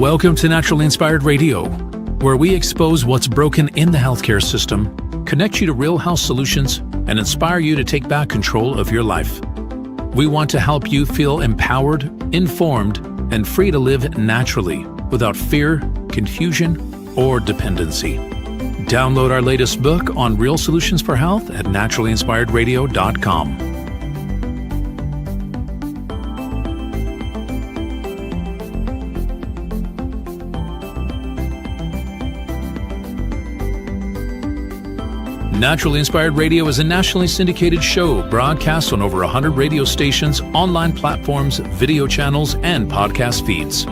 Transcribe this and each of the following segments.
Welcome to Naturally Inspired Radio, where we expose what's broken in the healthcare system, connect you to real health solutions, and inspire you to take back control of your life. We want to help you feel empowered, informed, and free to live naturally without fear, confusion, or dependency. Download our latest book on real solutions for health at naturallyinspiredradio.com. Naturally Inspired Radio is a nationally syndicated show broadcast on over 100 radio stations, online platforms, video channels, and podcast feeds.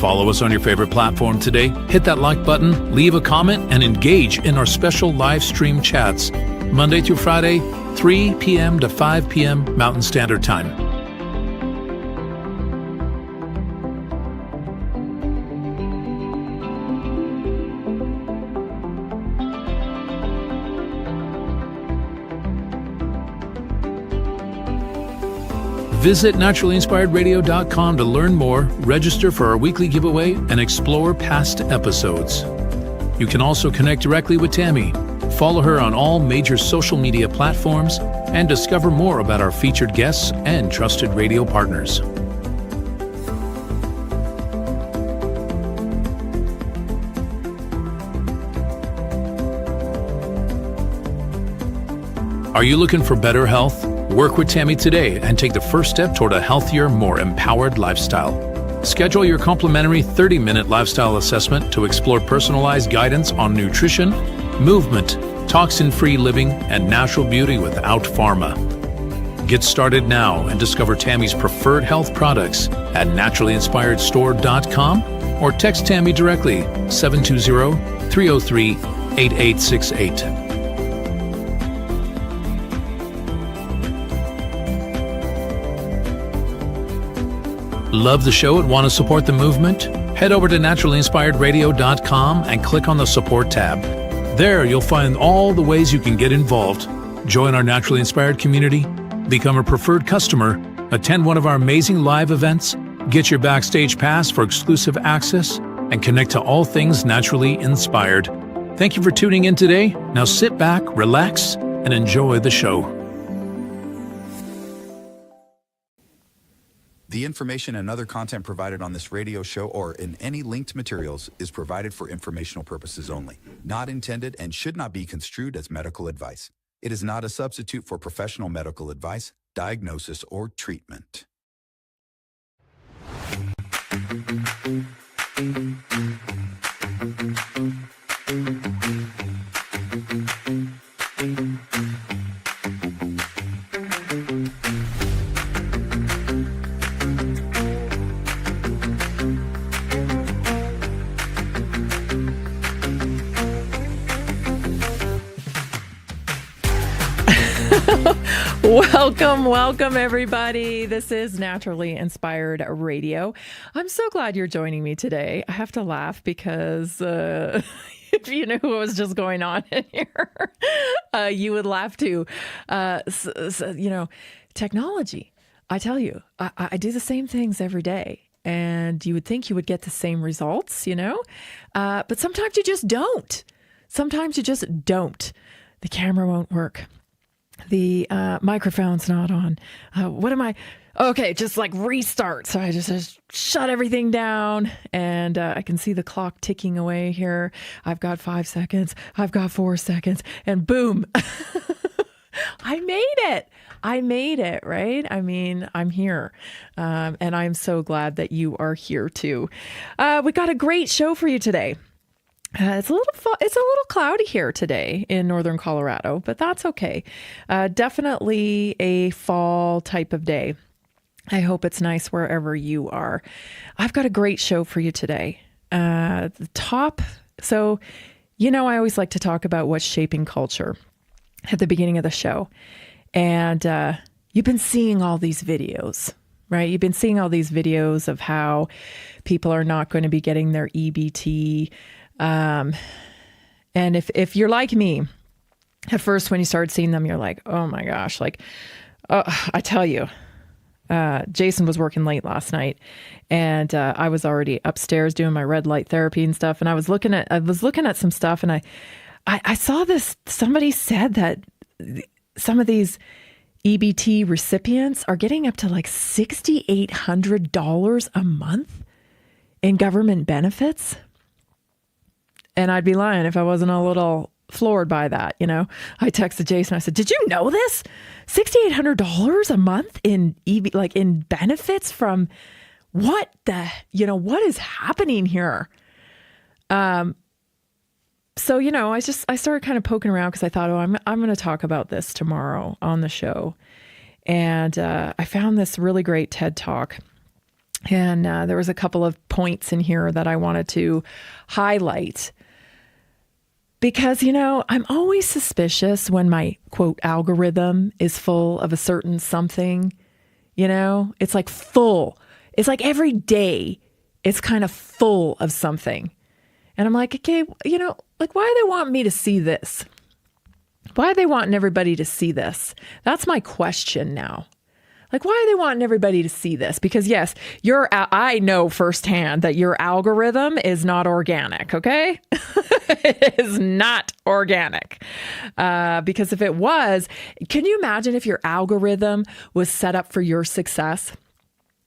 Follow us on your favorite platform today, hit that like button, leave a comment, and engage in our special live stream chats, Monday through Friday, 3 p.m. to 5 p.m. Mountain Standard Time. Visit naturallyinspiredradio.com to learn more, register for our weekly giveaway, and explore past episodes. You can also connect directly with Tammy, follow her on all major social media platforms, and discover more about our featured guests and trusted radio partners. Are you looking for better health? Work with Tammy today and take the first step toward a healthier, more empowered lifestyle. Schedule your complimentary 30-minute lifestyle assessment to explore personalized guidance on nutrition, movement, toxin-free living, and natural beauty without pharma. Get started now and discover Tammy's preferred health products at naturallyinspiredstore.com or text Tammy directly 720-303-8868. Love the show and want to support the movement? Head over to naturallyinspiredradio.com and click on the support tab. There you'll find all the ways you can get involved. Join our Naturally Inspired community, become a preferred customer, attend one of our amazing live events, get your backstage pass for exclusive access, and connect to all things naturally inspired. Thank you for tuning in today. Now sit back, relax, and enjoy the show. The information and other content provided on this radio show or in any linked materials is provided for informational purposes only, not intended and should not be construed as medical advice. It is not a substitute for professional medical advice, diagnosis, or treatment. Welcome, everybody. This is Naturally Inspired Radio. I'm so glad you're joining me today. I have to laugh because if you knew what was just going on in here, you would laugh too. Technology. I tell you, I do the same things every day. And you would think you would get the same results, but sometimes you just don't. The camera won't work. The microphone's not on. Okay, just like restart. So I just shut everything down and I can see the clock ticking away here. I've got 5 seconds. I've got 4 seconds and boom. I made it, right? I mean, I'm here. And I'm so glad that you are here too. We got a great show for you today. It's a little cloudy here today in northern Colorado, but that's okay. Definitely a fall type of day. I hope it's nice wherever you are. I've got a great show for you today. I always like to talk about what's shaping culture at the beginning of the show. And you've been seeing all these videos, right? You've been seeing all these videos of how people are not going to be getting their EBT. And if you're like me, at first when you start seeing them, you're like, oh my gosh, I tell you, Jason was working late last night, and I was already upstairs doing my red light therapy and stuff. And I was looking at some stuff, and I saw this. Somebody said that some of these EBT recipients are getting up to like $6,800 a month in government benefits. And I'd be lying if I wasn't a little floored by that. I texted Jason. I said, "Did you know this? $6,800 a month in in benefits from what is happening here?" So I started kind of poking around because I thought, I'm going to talk about this tomorrow on the show, and I found this really great TED Talk, and there was a couple of points in here that I wanted to highlight. Because, I'm always suspicious when my, quote, algorithm is full of a certain something. It's like full. It's like every day it's kind of full of something. And I'm like, okay, why do they want me to see this? Why are they wanting everybody to see this? That's my question now. Why are they wanting everybody to see this? Because yes, I know firsthand that your algorithm is not organic, okay? It is not organic. Because if it was, can you imagine if your algorithm was set up for your success?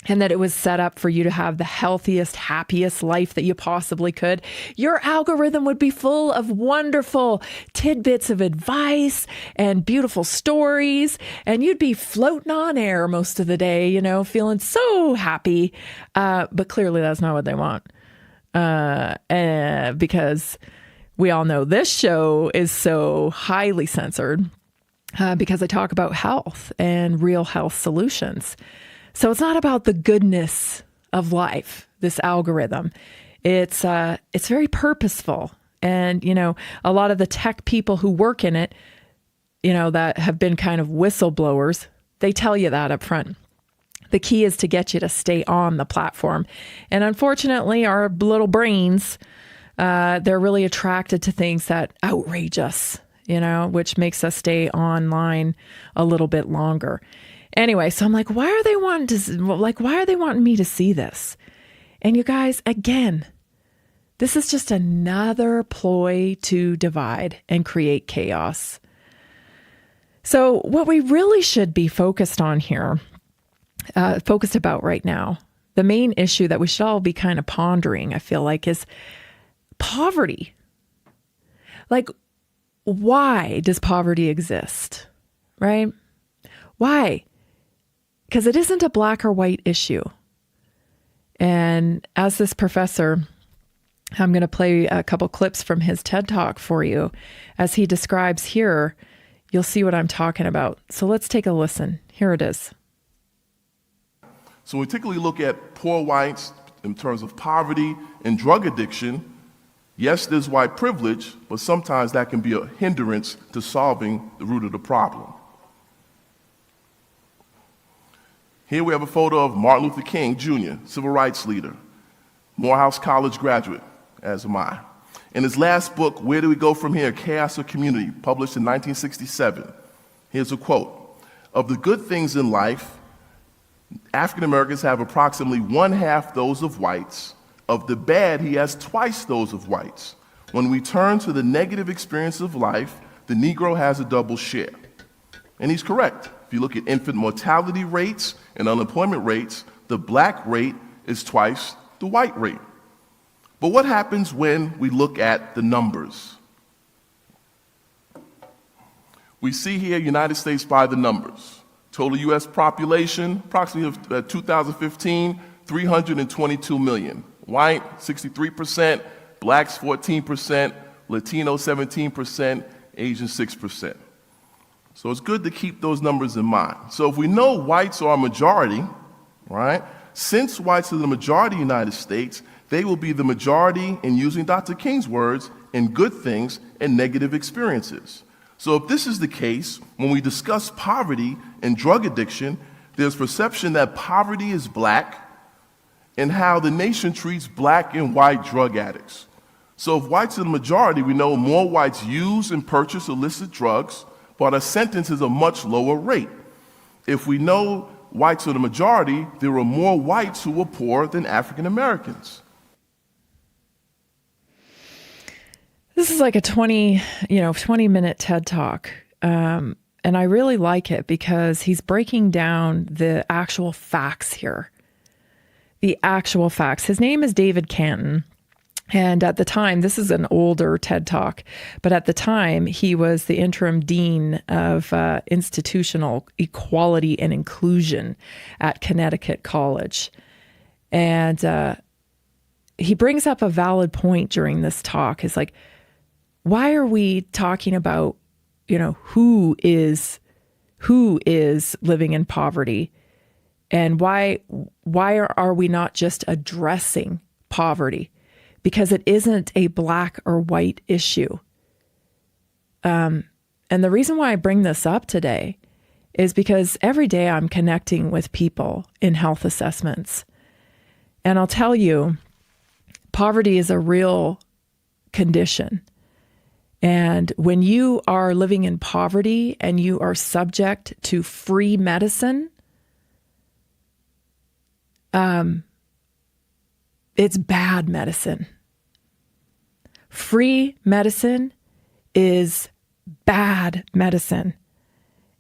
And that it was set up for you to have the healthiest, happiest life that you possibly could? Your algorithm would be full of wonderful tidbits of advice and beautiful stories. And you'd be floating on air most of the day, feeling so happy. But clearly that's not what they want. Because we all know this show is so highly censored because I talk about health and real health solutions. So it's not about the goodness of life, this algorithm. It's very purposeful. And, a lot of the tech people who work in it, that have been kind of whistleblowers, they tell you that up front. The key is to get you to stay on the platform. And unfortunately, our little brains, they're really attracted to things that outrage us, which makes us stay online a little bit longer. Anyway, so I'm like, why are they wanting me to see this? And you guys, again, this is just another ploy to divide and create chaos. So what we really should be focused on here, focused about right now, the main issue that we should all be kind of pondering, I feel like, is poverty. Why does poverty exist, right? Why? Because it isn't a black or white issue. And as this professor, I'm going to play a couple clips from his TED Talk for you. As he describes here, you'll see what I'm talking about. So let's take a listen. Here it is. So when we particularly look at poor whites in terms of poverty and drug addiction, yes, there's white privilege, but sometimes that can be a hindrance to solving the root of the problem. Here we have a photo of Martin Luther King, Jr., civil rights leader, Morehouse College graduate, as am I. In his last book, Where Do We Go From Here, Chaos or Community, published in 1967, here's a quote: "Of the good things in life, African Americans have approximately 1/2 those of whites. Of the bad, he has twice those of whites. When we turn to the negative experience of life, the Negro has a double share." And he's correct. If you look at infant mortality rates and unemployment rates, the black rate is twice the white rate. But what happens when we look at the numbers? We see here United States by the numbers. Total U.S. population, approximately of 2015, 322 million. White, 63%, blacks, 14%, Latino, 17%, Asian, 6%. So it's good to keep those numbers in mind. So if we know whites are a majority, right, since whites are the majority in the United States, they will be the majority, in using Dr. King's words, in good things and negative experiences. So if this is the case, when we discuss poverty and drug addiction, there's perception that poverty is black and how the nation treats black and white drug addicts. So if whites are the majority, we know more whites use and purchase illicit drugs, but our sentence is a much lower rate. If we know whites are the majority, there were more whites who were poor than African Americans. This is like a 20-minute TED Talk. And I really like it because he's breaking down the actual facts here. The actual facts. His name is David Canton. And at the time, this is an older TED Talk, but at the time, he was the interim dean of institutional equality and inclusion at Connecticut College. And he brings up a valid point during this talk. It's like, why are we talking about, who is living in poverty? And why are we not just addressing poverty? Because it isn't a black or white issue. And the reason why I bring this up today is because every day I'm connecting with people in health assessments. And I'll tell you, poverty is a real condition. And when you are living in poverty and you are subject to free medicine, it's bad medicine. Free medicine is bad medicine.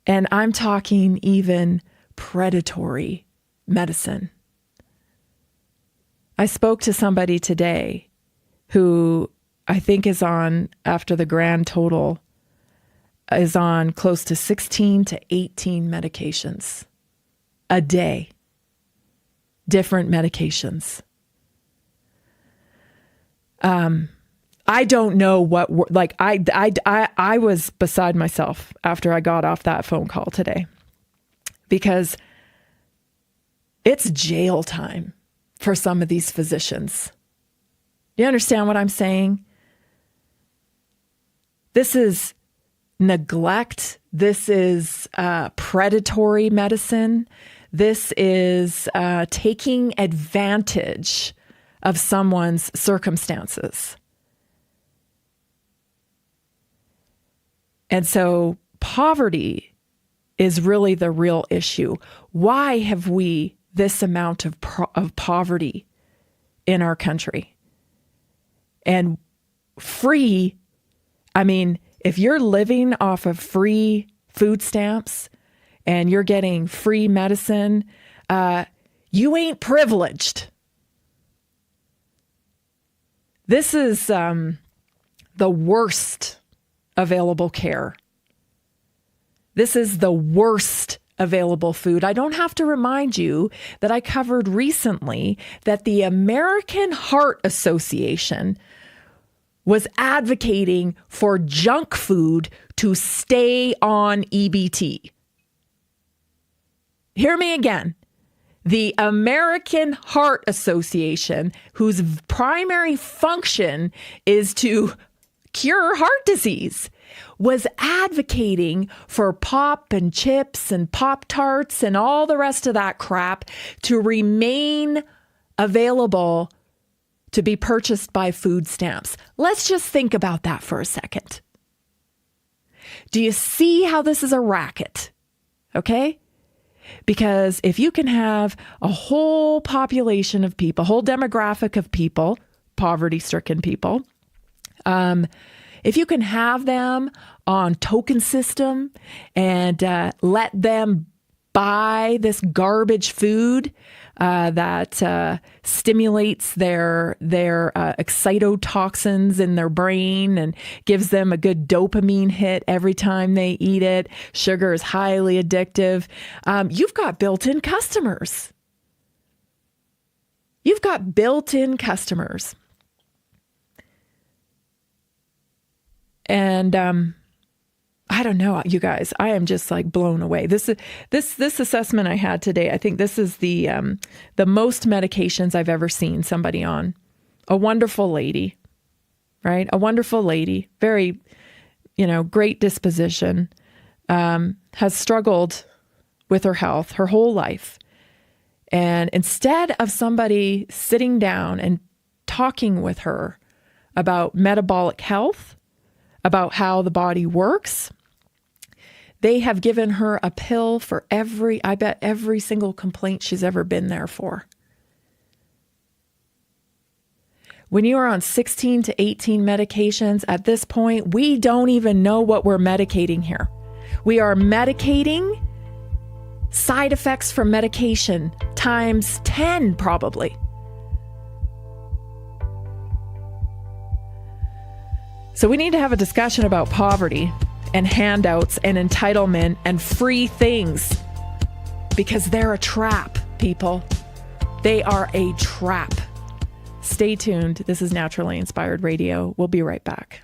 And I'm talking even predatory medicine. I spoke to somebody today who I think is on, after the grand total, is on close to 16 to 18 medications a day. Different medications. I don't know what, like, I was beside myself after I got off that phone call today, because it's jail time for some of these physicians. You understand what I'm saying? This is neglect. This is predatory medicine. This is taking advantage of someone's circumstances. And so poverty is really the real issue. Why have we this amount of poverty in our country? And free, I mean, if you're living off of free food stamps and you're getting free medicine, you ain't privileged. This is the worst available care. This is the worst available food. I don't have to remind you that I covered recently that the American Heart Association was advocating for junk food to stay on EBT. Hear me again. The American Heart Association, whose primary function is to cure heart disease, was advocating for pop and chips and Pop-Tarts and all the rest of that crap to remain available to be purchased by food stamps. Let's just think about that for a second. Do you see how this is a racket? Okay? Because if you can have a whole population of people, whole demographic of people, poverty-stricken people, if you can have them on token system and let them buy this garbage food that stimulates their excitotoxins in their brain and gives them a good dopamine hit every time they eat it. Sugar is highly addictive. You've got built-in customers. You've got built-in customers. And I don't know, you guys, I am just like blown away. This assessment I had today, I think this is the most medications I've ever seen somebody on. A wonderful lady, right? A wonderful lady, very, great disposition, has struggled with her health her whole life. And instead of somebody sitting down and talking with her about metabolic health, about how the body works, They have given her a pill for every single complaint she's ever been there for. When you are on 16 to 18 medications, at this point, we don't even know what we're medicating here. We are medicating side effects from medication times 10, probably. So we need to have a discussion about poverty and handouts and entitlement and free things, because they're a trap, people. They are a trap. Stay tuned. This is Naturally Inspired Radio. We'll be right back.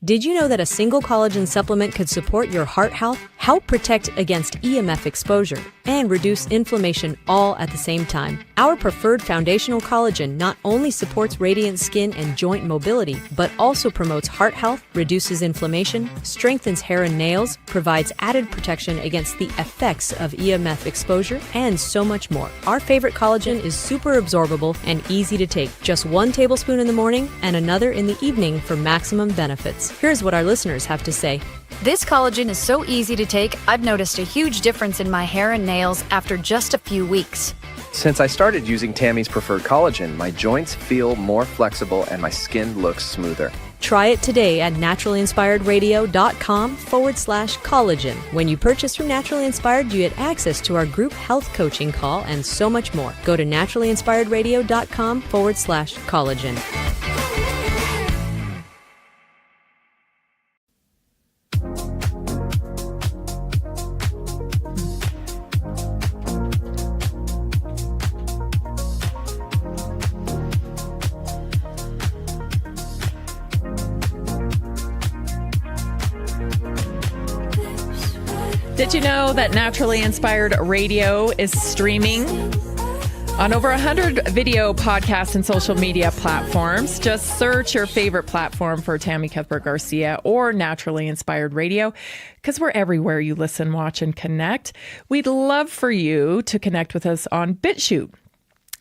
Did you know that a single collagen supplement could support your heart health, help protect against EMF exposure, and reduce inflammation all at the same time? Our preferred foundational collagen not only supports radiant skin and joint mobility, but also promotes heart health, reduces inflammation, strengthens hair and nails, provides added protection against the effects of EMF exposure, and so much more. Our favorite collagen is super absorbable and easy to take. Just 1 tablespoon in the morning and another in the evening for maximum benefits. Here's what our listeners have to say. This collagen is so easy to take, I've noticed a huge difference in my hair and nails after just a few weeks. Since I started using Tammy's preferred collagen, my joints feel more flexible and my skin looks smoother. Try it today at naturalinspiredradio.com/collagen. When you purchase from Naturally Inspired, you get access to our group health coaching call and so much more. Go to naturalinspiredradio.com/collagen. Did you know that Naturally Inspired Radio is streaming on over 100 video podcasts and social media platforms? Just search your favorite platform for Tammy Cuthbert Garcia or Naturally Inspired Radio, because we're everywhere you listen, watch, and connect. We'd love for you to connect with us on BitChute.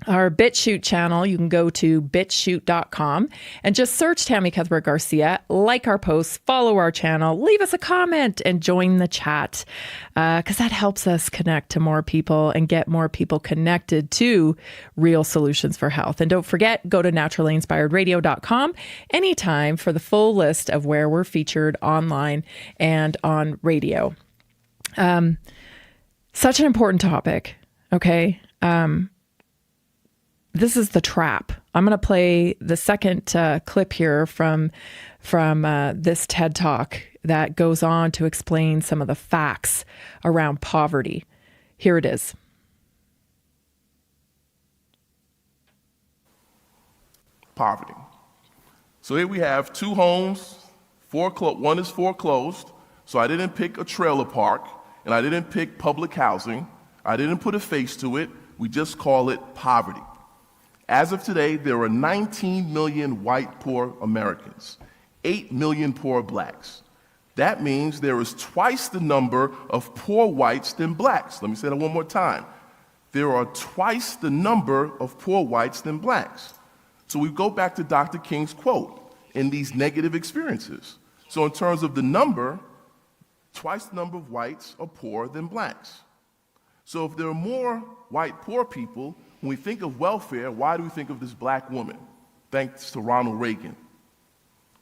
Our BitChute channel, you can go to bitchute.com and just search Tammy Cuthbert Garcia, like our posts, follow our channel, leave us a comment, and join the chat, because that helps us connect to more people and get more people connected to real solutions for health. And don't forget, go to naturalinspiredradio.com anytime for the full list of where we're featured online and on radio. Such an important topic, okay? This is the trap. I'm going to play the second clip here from this TED Talk that goes on to explain some of the facts around poverty. Here it is. Poverty. So here we have 2 homes, one is foreclosed, so I didn't pick a trailer park, and I didn't pick public housing. I didn't put a face to it. We just call it poverty. As of today, there are 19 million white poor Americans, 8 million poor blacks. That means there is twice the number of poor whites than blacks. Let me say that one more time. There are twice the number of poor whites than blacks. So we go back to Dr. King's quote in these negative experiences. So in terms of the number, twice the number of whites are poor than blacks. So if there are more white poor people, when we think of welfare, why do we think of this black woman? Thanks to Ronald Reagan.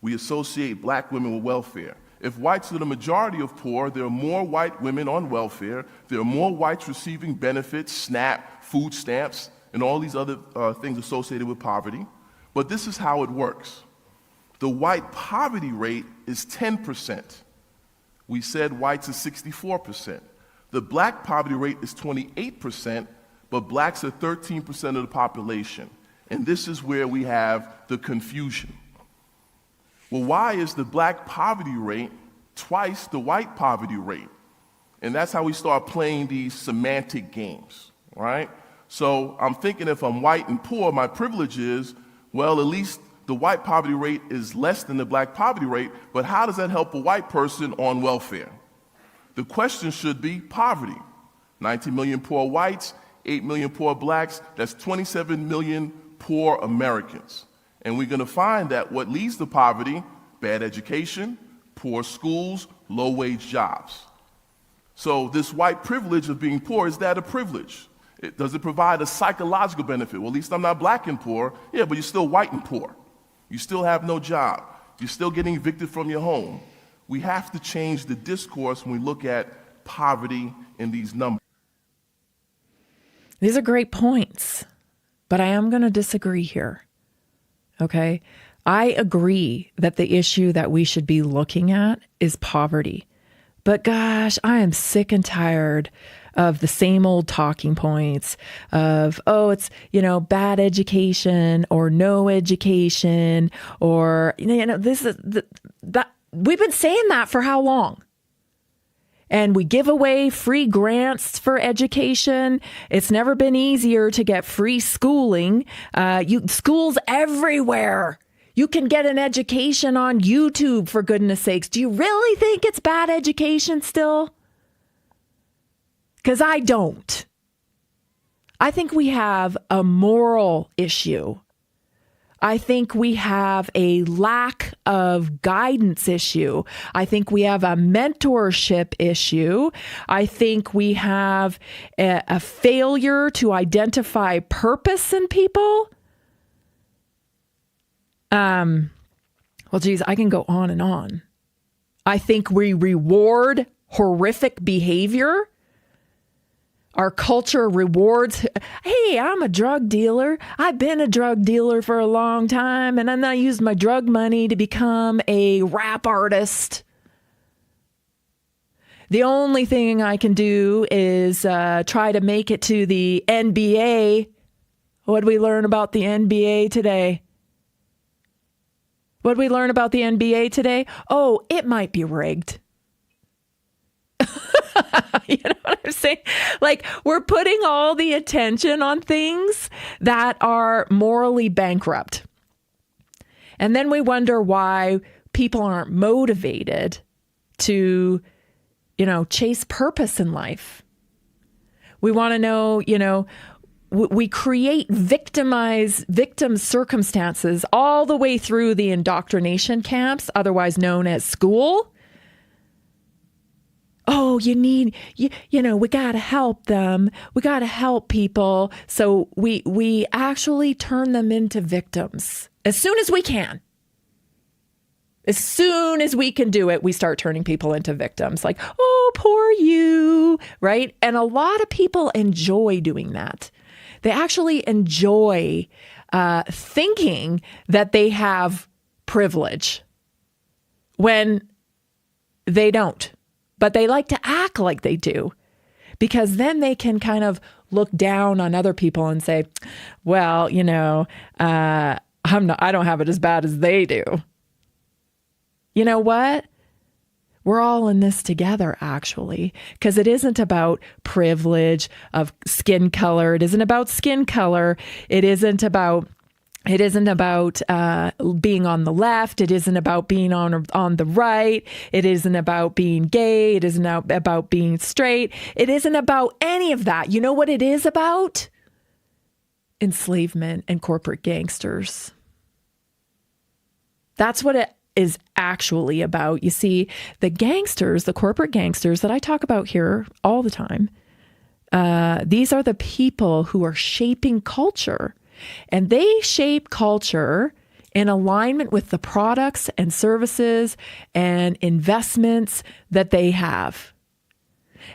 We associate black women with welfare. If whites are the majority of poor, there are more white women on welfare. There are more whites receiving benefits, SNAP, food stamps, and all these other things associated with poverty. But this is how it works. The white poverty rate is 10%. We said whites are 64%. The black poverty rate is 28%, but blacks are 13% of the population. And this is where we have the confusion. Well, why is the black poverty rate twice the white poverty rate? And that's how we start playing these semantic games, right? So I'm thinking if I'm white and poor, my privilege is, well, at least the white poverty rate is less than the black poverty rate, but how does that help a white person on welfare? The question should be poverty. 19 million poor whites, 8 million poor blacks, that's 27 million poor Americans. And we're going to find that what leads to poverty, bad education, poor schools, low-wage jobs. So this white privilege of being poor, is that a privilege? Does it provide a psychological benefit? Well, at least I'm not black and poor. Yeah, but you're still white and poor. You still have no job. You're still getting evicted from your home. We have to change the discourse when we look at poverty in these numbers. These are great points, but I am going to disagree here. Okay? I agree that the issue that we should be looking at is poverty. But gosh, I am sick and tired of the same old talking points of, oh, it's, bad education or no education or, this is that. We've been saying that for how long? And we give away free grants for education. It's never been easier to get free schooling. Schools everywhere. You can get an education on YouTube, for goodness sakes. Do you really think it's bad education still? Because I don't. I think we have a moral issue. I think we have a lack of guidance issue. I think we have a mentorship issue. I think we have a failure to identify purpose in people. Well, geez, I can go on and on. I think we reward horrific behavior. Our culture rewards, hey, I'm a drug dealer. I've been a drug dealer for a long time, and then I used my drug money to become a rap artist. The only thing I can do is try to make it to the NBA. What did we learn about the NBA today? What did we learn about the NBA today? Oh, it might be rigged. You know what I'm saying? Like, we're putting all the attention on things that are morally bankrupt. And then we wonder why people aren't motivated to, chase purpose in life. We want to know, we create victim circumstances all the way through the indoctrination camps, otherwise known as school. Oh, we got to help them. We got to help people. So we actually turn them into victims as soon as we can. As soon as we can do it, we start turning people into victims. Like, oh, poor you, right? And a lot of people enjoy doing that. They actually enjoy thinking that they have privilege when they don't. But they like to act like they do, because then they can kind of look down on other people and say, well, I don't have it as bad as they do. You know what? We're all in this together, actually, because it isn't about privilege of skin color. It isn't about skin color. It isn't about being on the left. It isn't about being on the right. It isn't about being gay. It isn't about being straight. It isn't about any of that. You know what it is about? Enslavement and corporate gangsters. That's what it is actually about. You see, the gangsters, the corporate gangsters that I talk about here all the time, these are the people who are shaping culture. And they shape culture in alignment with the products and services and investments that they have.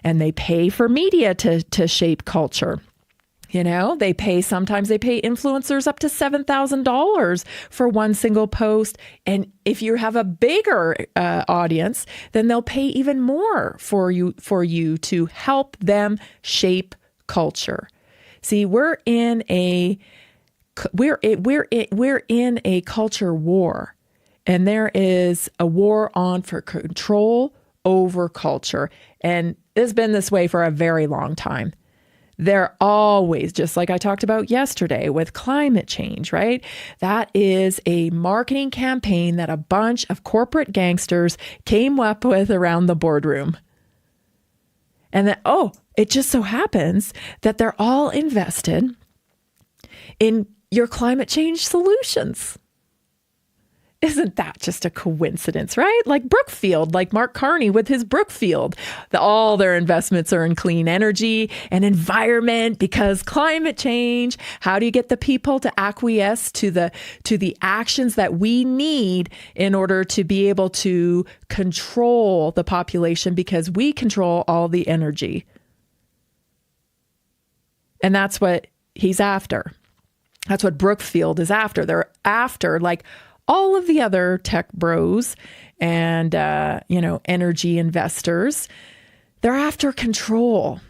And they pay for media to shape culture. Sometimes they pay influencers up to $7,000 for one single post. And if you have a bigger audience, then they'll pay even more for you to help them shape culture. See, we're in a culture war, and there is a war on for control over culture. And it's been this way for a very long time. They're always, just like I talked about yesterday with climate change, right? That is a marketing campaign that a bunch of corporate gangsters came up with around the boardroom. And then, it just so happens that they're all invested in your climate change solutions. Isn't that just a coincidence, right? Like Brookfield, like Mark Carney with his Brookfield. All their investments are in clean energy and environment because climate change. How do you get the people to acquiesce to the actions that we need in order to be able to control the population, because we control all the energy? And that's what he's after. That's what Brookfield is after. They're after, like, all of the other tech bros and, energy investors. They're after control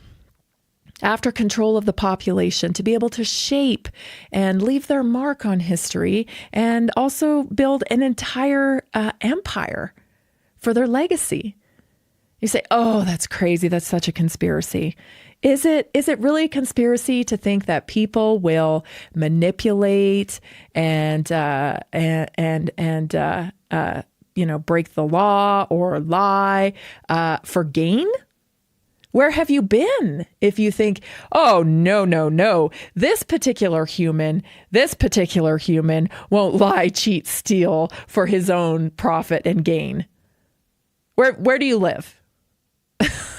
of the population, to be able to shape and leave their mark on history, and also build an entire empire for their legacy. You say, oh, that's crazy. That's such a conspiracy. Is it really a conspiracy to think that people will manipulate and break the law or lie for gain? Where have you been if you think, oh, no, this particular human won't lie, cheat, steal for his own profit and gain? Where do you live?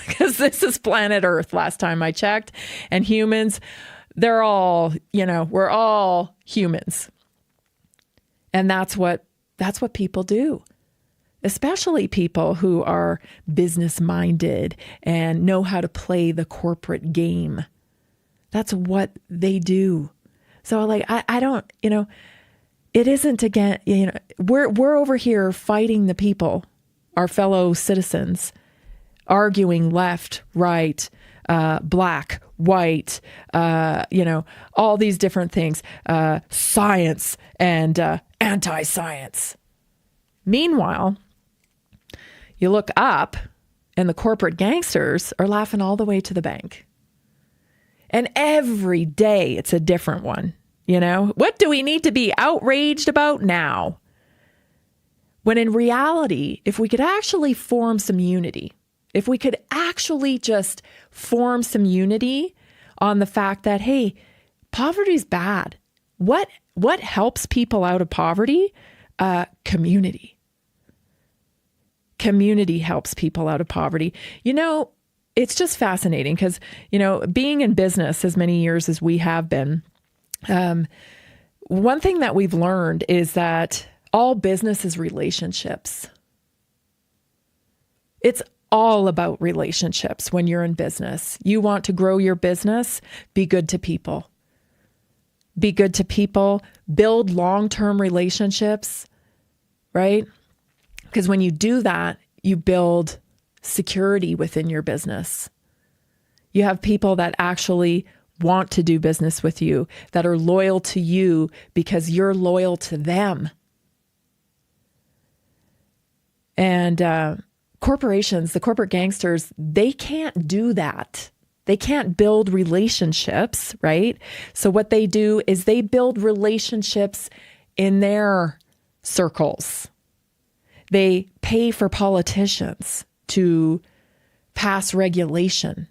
Because this is planet Earth, last time I checked. And humans, they're all, we're all humans. And that's what people do. Especially people who are business-minded and know how to play the corporate game. That's what they do. So, like, I don't, it isn't, again, we're over here fighting the people, our fellow citizens, arguing left, right, black, white, all these different things, science and anti-science. Meanwhile, you look up and the corporate gangsters are laughing all the way to the bank. And every day it's a different one. What do we need to be outraged about now? When in reality, if we could actually form some unity, if we could actually just form some unity on the fact that, hey, poverty's bad. What helps people out of poverty? Community. Community helps people out of poverty. It's just fascinating because, being in business as many years as we have been, one thing that we've learned is that all business is relationships. It's all about relationships when you're in business. You want to grow your business, be good to people. Be good to people, build long-term relationships, right? Because when you do that, you build security within your business. You have people that actually want to do business with you, that are loyal to you because you're loyal to them. And corporations, the corporate gangsters, they can't do that. They can't build relationships, right? So what they do is they build relationships in their circles. They pay for politicians to pass regulation.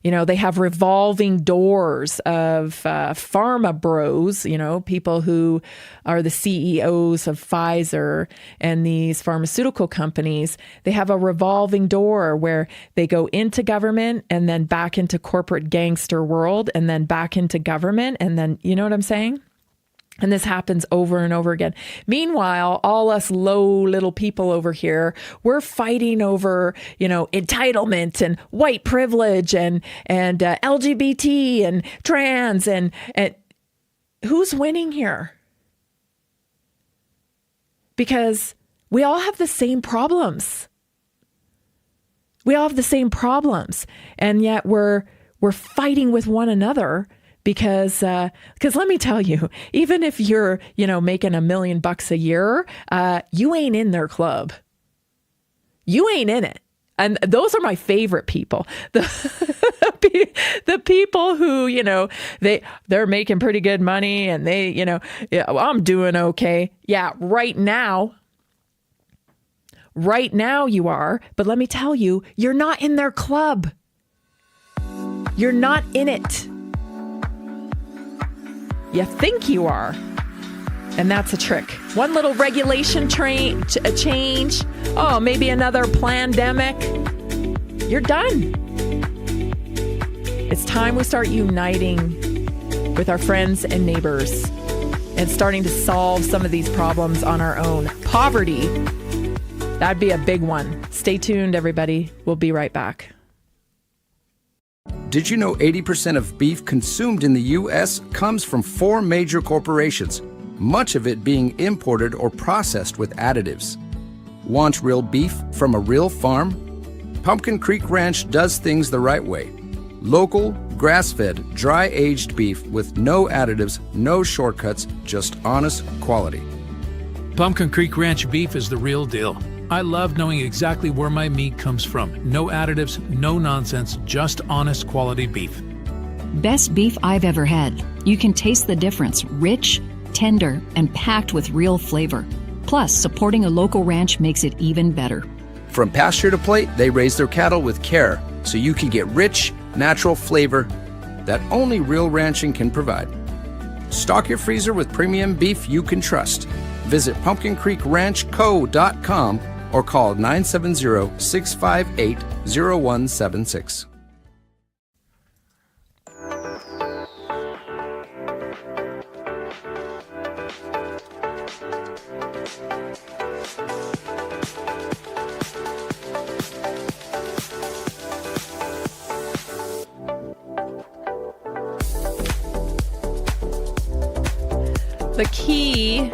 They have revolving doors of pharma bros, people who are the CEOs of Pfizer and these pharmaceutical companies. They have a revolving door where they go into government and then back into corporate gangster world and then back into government. And then, you know what I'm saying? And this happens over and over again. Meanwhile, all us low little people over here, we're fighting over, entitlement and white privilege and LGBT and trans and who's winning here? Because we all have the same problems. We all have the same problems, and yet we're fighting with one another. Because let me tell you, even if you're, making $1 million a year, you ain't in their club. You ain't in it. And those are my favorite people. The people who, they're making pretty good money and they, I'm doing okay. Yeah, right now you are. But let me tell you, you're not in their club. You're not in it. You think you are. And that's a trick. One little regulation change. Oh, maybe another plandemic. You're done. It's time we start uniting with our friends and neighbors and starting to solve some of these problems on our own. Poverty, that'd be a big one. Stay tuned, everybody. We'll be right back. Did you know 80% of beef consumed in the U.S. comes from 4 major corporations, much of it being imported or processed with additives? Want real beef from a real farm? Pumpkin Creek Ranch does things the right way. Local, grass-fed, dry-aged beef with no additives, no shortcuts, just honest quality. Pumpkin Creek Ranch beef is the real deal. I love knowing exactly where my meat comes from. No additives, no nonsense, just honest quality beef. Best beef I've ever had. You can taste the difference. Rich, tender, and packed with real flavor. Plus, supporting a local ranch makes it even better. From pasture to plate, they raise their cattle with care, so you can get rich, natural flavor that only real ranching can provide. Stock your freezer with premium beef you can trust. Visit pumpkincreekranchco.com or call 970-658-0176. The key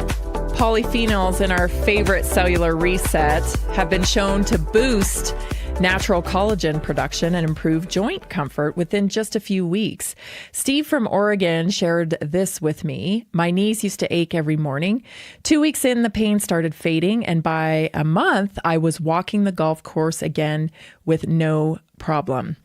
polyphenols in our favorite cellular reset have been shown to boost natural collagen production and improve joint comfort within just a few weeks. Steve from Oregon shared this with me. My knees used to ache every morning. 2 weeks in, the pain started fading, and by a month, I was walking the golf course again with no problem.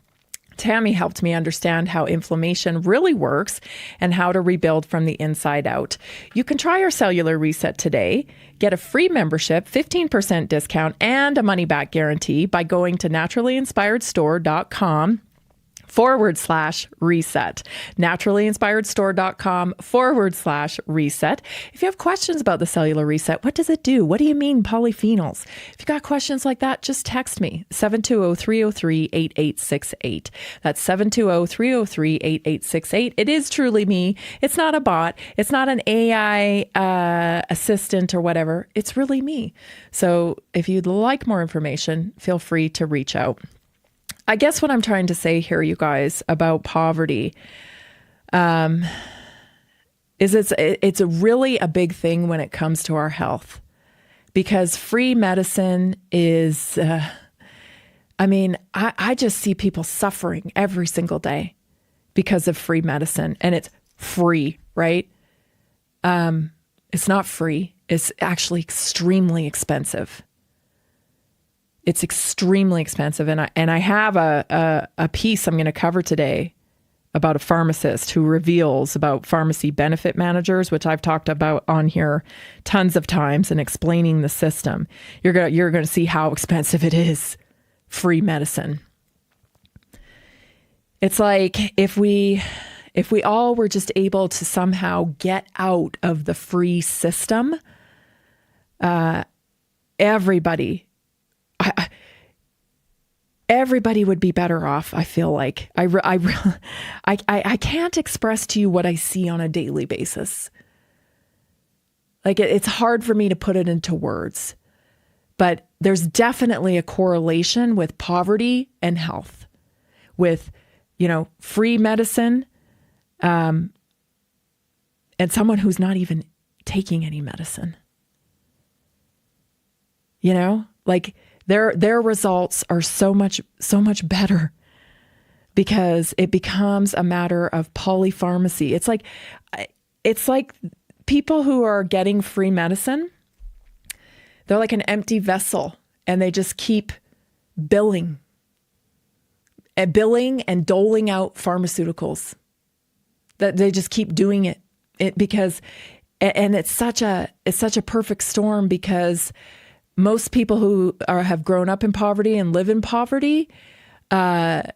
Tammy helped me understand how inflammation really works and how to rebuild from the inside out. You can try our cellular reset today. Get a free membership, 15% discount, and a money-back guarantee by going to naturallyinspiredstore.com/reset. naturallyinspiredstore.com/reset. If you have questions about the cellular reset, what does it do? What do you mean polyphenols? If you got questions like that, just text me, 720-303-8868. That's 720-303-8868. It is truly me. It's not a bot. It's not an AI assistant or whatever. It's really me. So if you'd like more information, feel free to reach out. I guess what I'm trying to say here, you guys, about poverty is it's really a big thing when it comes to our health, because free medicine is, I just see people suffering every single day because of free medicine, and it's free, right? It's not free. It's actually extremely expensive. It's extremely expensive. And I have a piece I'm going to cover today about a pharmacist who reveals about pharmacy benefit managers, which I've talked about on here tons of times, and explaining the system. You're going to see how expensive it is, free medicine. It's like if we all were just able to somehow get out of the free system, everybody would be better off. I feel like I can't express to you what I see on a daily basis. Like it's hard for me to put it into words, but there's definitely a correlation with poverty and health, with, free medicine, and someone who's not even taking any medicine. Like their results are so much better because it becomes a matter of polypharmacy. It's like people who are getting free medicine, they're like an empty vessel, and they just keep billing and doling out pharmaceuticals. That they just keep doing it because it's such a perfect storm, because most people who have grown up in poverty and live in poverty, a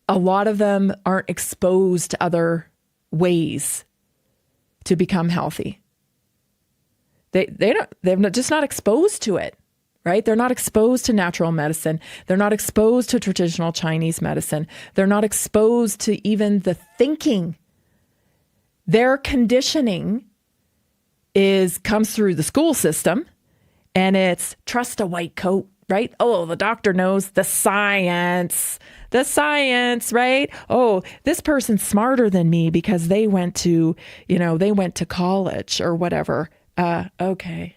lot of them aren't exposed to other ways to become healthy. They're just not exposed to it, right? They're not exposed to natural medicine. They're not exposed to traditional Chinese medicine. They're not exposed to even the thinking. Their conditioning comes through the school system, and it's trust a white coat, right? Oh, the doctor knows the science, right? Oh, this person's smarter than me because they went to college or whatever. Okay.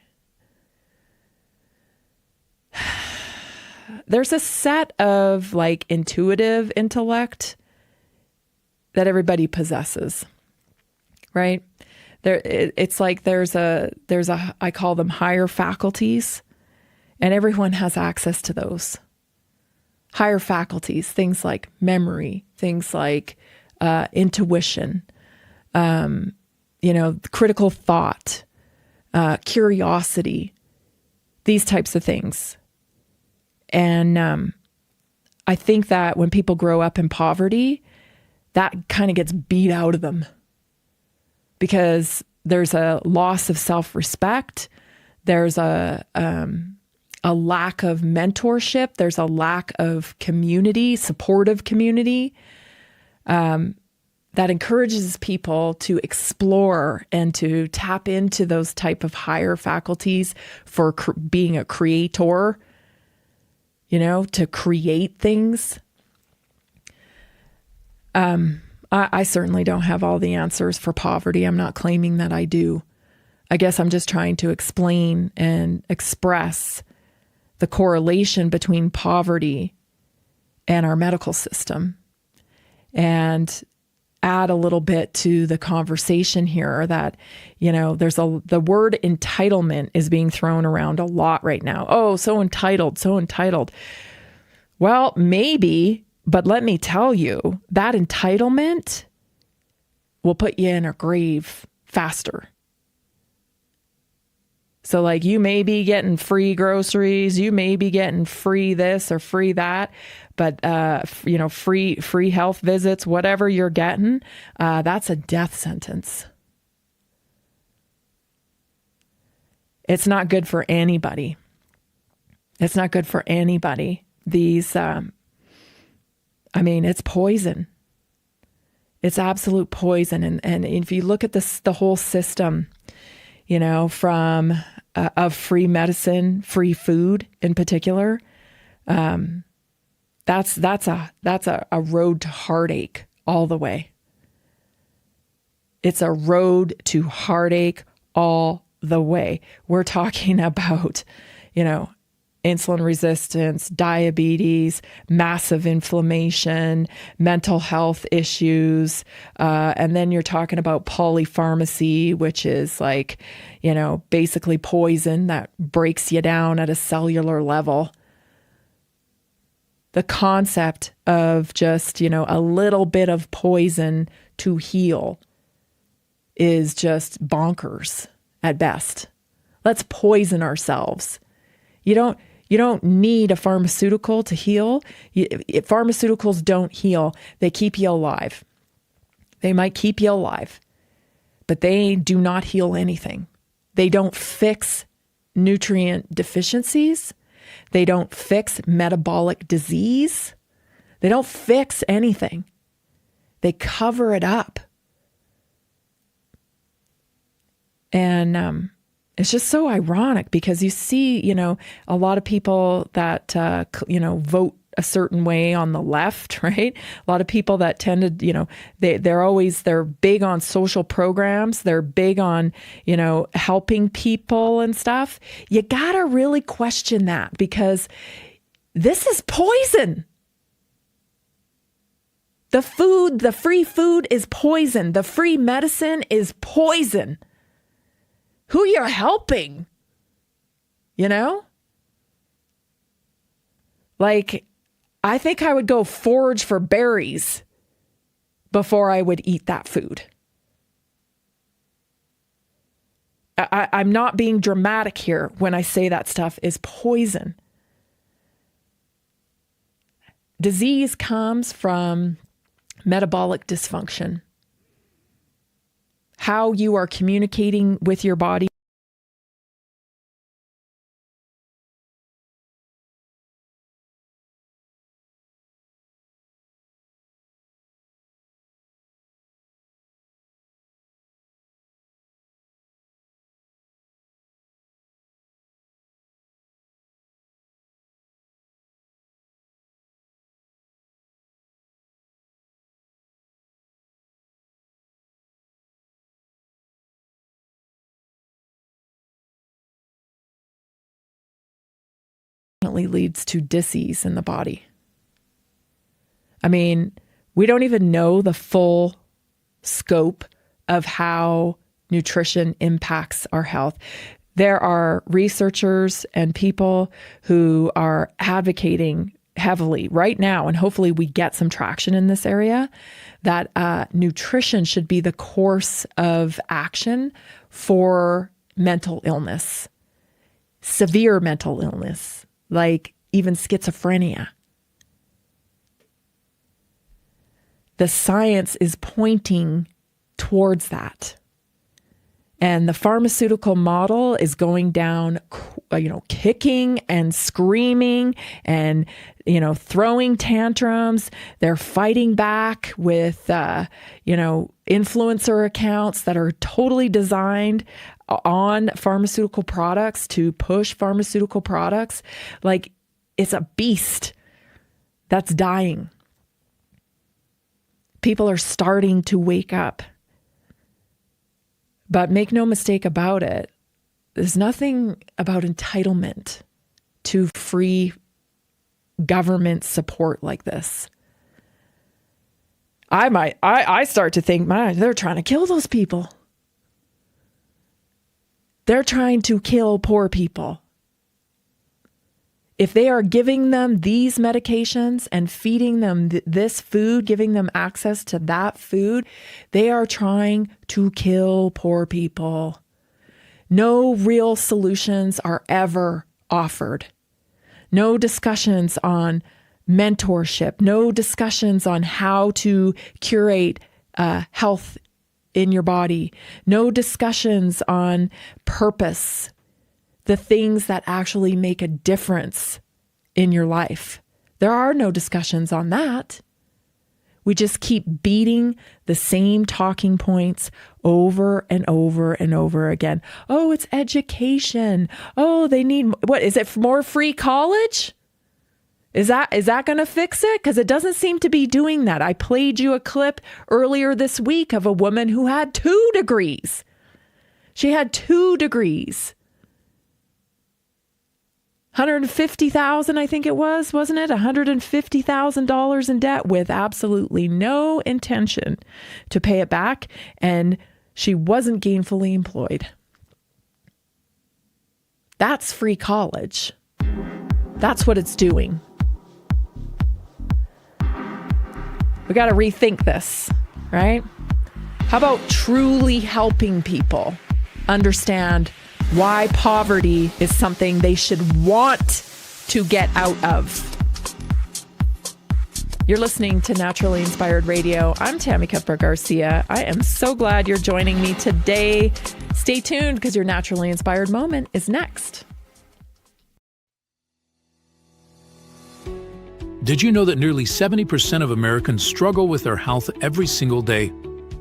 There's a set of like intuitive intellect that everybody possesses, right? It's like there's a I call them higher faculties, and everyone has access to those higher faculties, things like memory, things like intuition, critical thought, curiosity, these types of things. And I think that when people grow up in poverty, that kind of gets beat out of them because there's a loss of self-respect. There's a lack of mentorship. There's a lack of community, supportive community, that encourages people to explore and to tap into those type of higher faculties for being a creator, to create things. I certainly don't have all the answers for poverty. I'm not claiming that I do. I guess I'm just trying to explain and express the correlation between poverty and our medical system, and add a little bit to the conversation here that, the word entitlement is being thrown around a lot right now. Oh, so entitled. Well, maybe, but let me tell you, that entitlement will put you in a grave faster. So like you may be getting free groceries, you may be getting free this or free that, but free health visits, whatever you're getting, that's a death sentence. It's not good for anybody. It's not good for anybody. These, it's poison. It's absolute poison. And if you look at the whole system, from of free medicine, free food in particular, that's a road to heartache all the way. It's a road to heartache all the way. We're talking about, insulin resistance, diabetes, massive inflammation, mental health issues. And then you're talking about polypharmacy, which is like, basically poison that breaks you down at a cellular level. The concept of just, a little bit of poison to heal is just bonkers at best. Let's poison ourselves. You don't need a pharmaceutical to heal. Pharmaceuticals don't heal. They keep you alive. They might keep you alive, but they do not heal anything. They don't fix nutrient deficiencies. They don't fix metabolic disease. They don't fix anything. They cover it up. And it's just so ironic because you see, a lot of people that, vote a certain way on the left, right? A lot of people that tend to, they're big on social programs. They're big on, helping people and stuff. You got to really question that because this is poison. The free food is poison. The free medicine is poison. Who you're helping, Like, I think I would go forage for berries before I would eat that food. I'm not being dramatic here when I say that stuff is poison. Disease comes from metabolic dysfunction. How you are communicating with your body ultimately leads to disease in the body. I mean, we don't even know the full scope of how nutrition impacts our health. There are researchers and people who are advocating heavily right now, and hopefully we get some traction in this area, that nutrition should be the course of action for mental illness, severe mental illness, like even schizophrenia. The science is pointing towards that. And the pharmaceutical model is going down, kicking and screaming and, throwing tantrums. They're fighting back with, influencer accounts that are totally designed on pharmaceutical products to push pharmaceutical products. Like, it's a beast that's dying. People are starting to wake up. But make no mistake about it, there's nothing about entitlement to free government support like this. I start to think, man, they're trying to kill those people. They're trying to kill poor people. If they are giving them these medications and feeding them this food, giving them access to that food, they are trying to kill poor people. No real solutions are ever offered. No discussions on mentorship, no discussions on how to curate health in your body, no discussions on purpose, the things that actually make a difference in your life. There are no discussions on that. We just keep beating the same talking points over and over and over again. Oh, it's education. Oh, they need, what is it, more free college? Is that going to fix it? Because it doesn't seem to be doing that. I played you a clip earlier this week of a woman who had 2 degrees. She had 2 degrees. $150,000, I think it was, wasn't it? $150,000 in debt with absolutely no intention to pay it back. And she wasn't gainfully employed. That's free college. That's what it's doing. We got to rethink this, right? How about truly helping people understand why poverty is something they should want to get out of? You're listening to Naturally Inspired Radio. I'm Tammy Cuthbert-Garcia. I am so glad you're joining me today. Stay tuned because your Naturally Inspired moment is next. Did you know that nearly 70% of Americans struggle with their health every single day?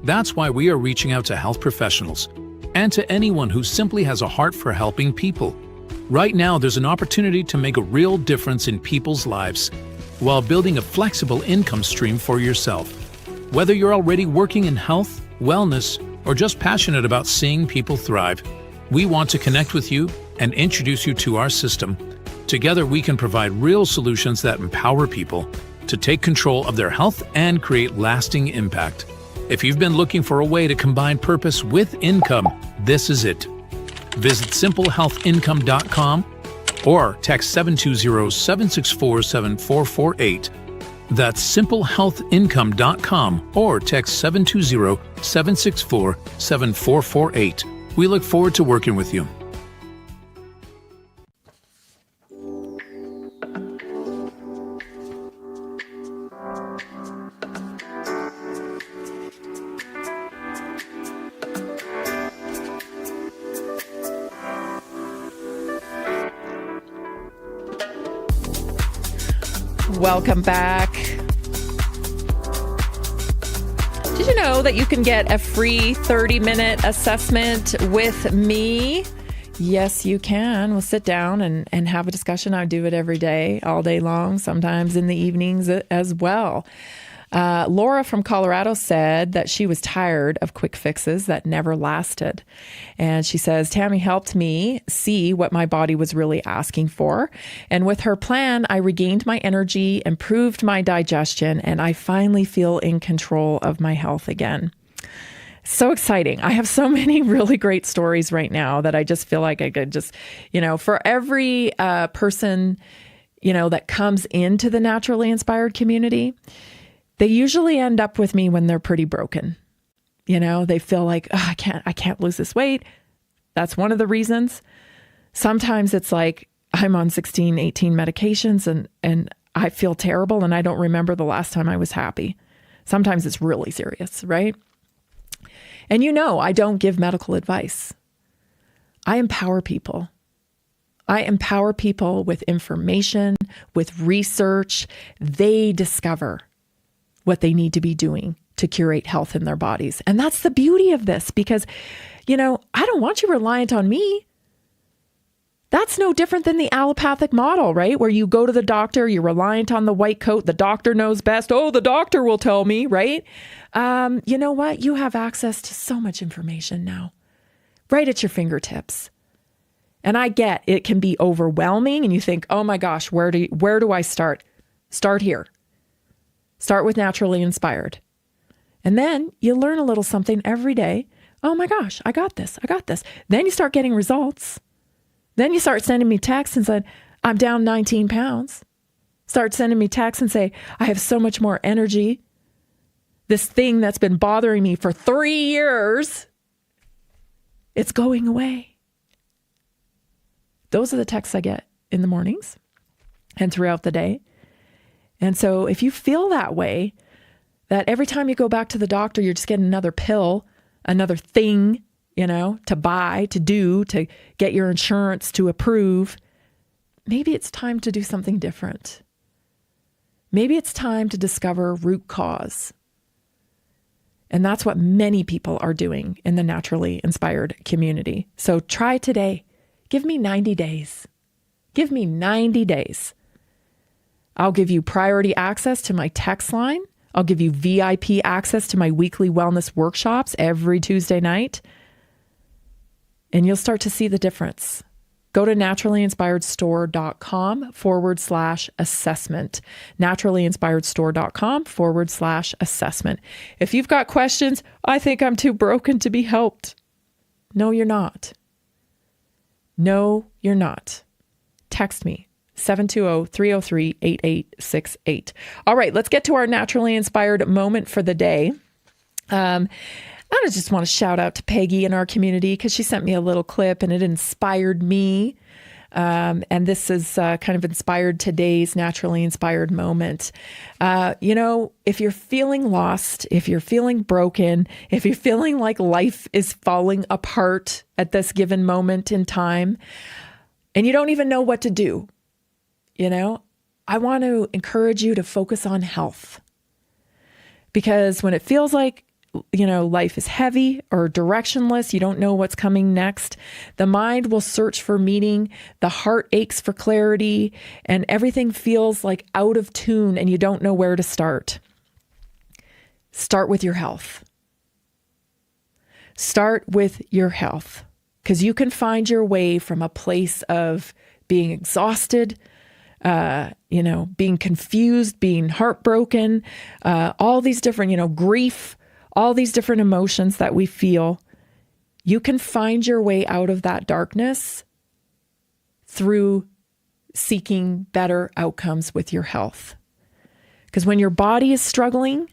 That's why we are reaching out to health professionals and to anyone who simply has a heart for helping people. Right now, there's an opportunity to make a real difference in people's lives while building a flexible income stream for yourself. Whether you're already working in health, wellness, or just passionate about seeing people thrive, we want to connect with you and introduce you to our system. Together, we can provide real solutions that empower people to take control of their health and create lasting impact. If you've been looking for a way to combine purpose with income, this is it. Visit simplehealthincome.com or text 720-764-7448. That's simplehealthincome.com or text 720-764-7448. We look forward to working with you. Welcome back. Did you know that you can get a free 30-minute assessment with me? Yes, you can. We'll sit down and have a discussion. I do it every day, all day long, sometimes in the evenings as well. Laura from Colorado said that she was tired of quick fixes that never lasted. And she says, Tammy helped me see what my body was really asking for. And with her plan, I regained my energy, improved my digestion, and I finally feel in control of my health again. So exciting. I have so many really great stories right now that I just feel like I could just, for every person, that comes into the naturally inspired community, they usually end up with me when they're pretty broken. They feel like, I can't lose this weight. That's one of the reasons. Sometimes it's like I'm on 16, 18 medications and I feel terrible and I don't remember the last time I was happy. Sometimes it's really serious, right? And I don't give medical advice. I empower people. I empower people with information, with research. They discover what they need to be doing to curate health in their bodies. And that's the beauty of this because, I don't want you reliant on me. That's no different than the allopathic model, right? Where you go to the doctor, you're reliant on the white coat. The doctor knows best. Oh, the doctor will tell me, right? You know what? You have access to so much information now, right at your fingertips. And I get it can be overwhelming and you think, oh my gosh, where do I start? Start here. Start with Naturally Inspired. And then you learn a little something every day. Oh my gosh, I got this. Then you start getting results. Then you start sending me texts and said, I'm down 19 pounds. Start sending me texts and say, I have so much more energy. This thing that's been bothering me for 3 years, it's going away. Those are the texts I get in the mornings and throughout the day. And so if you feel that way, that every time you go back to the doctor, you're just getting another pill, another thing, to buy, to do, to get your insurance to approve, maybe it's time to do something different. Maybe it's time to discover root cause. And that's what many people are doing in the Naturally Inspired community. So try today. Give me 90 days. Give me 90 days. I'll give you priority access to my text line. I'll give you VIP access to my weekly wellness workshops every Tuesday night. And you'll start to see the difference. Go to naturallyinspiredstore.com/assessment. naturallyinspiredstore.com/assessment. If you've got questions, I think I'm too broken to be helped. No, you're not. No, you're not. Text me, 720-303-8868. All right, let's get to our Naturally Inspired moment for the day. I just want to shout out to Peggy in our community because she sent me a little clip and it inspired me. And this is kind of inspired today's Naturally Inspired moment. If you're feeling lost, if you're feeling broken, if you're feeling like life is falling apart at this given moment in time, and you don't even know what to do, I want to encourage you to focus on health. Because when it feels like life is heavy or directionless, you don't know what's coming next, the mind will search for meaning, the heart aches for clarity, and everything feels like out of tune and you don't know where to start. Start with your health. Start with your health, because you can find your way from a place of being exhausted, being confused, being heartbroken, all these different, grief, all these different emotions that we feel. You can find your way out of that darkness through seeking better outcomes with your health. Because when your body is struggling,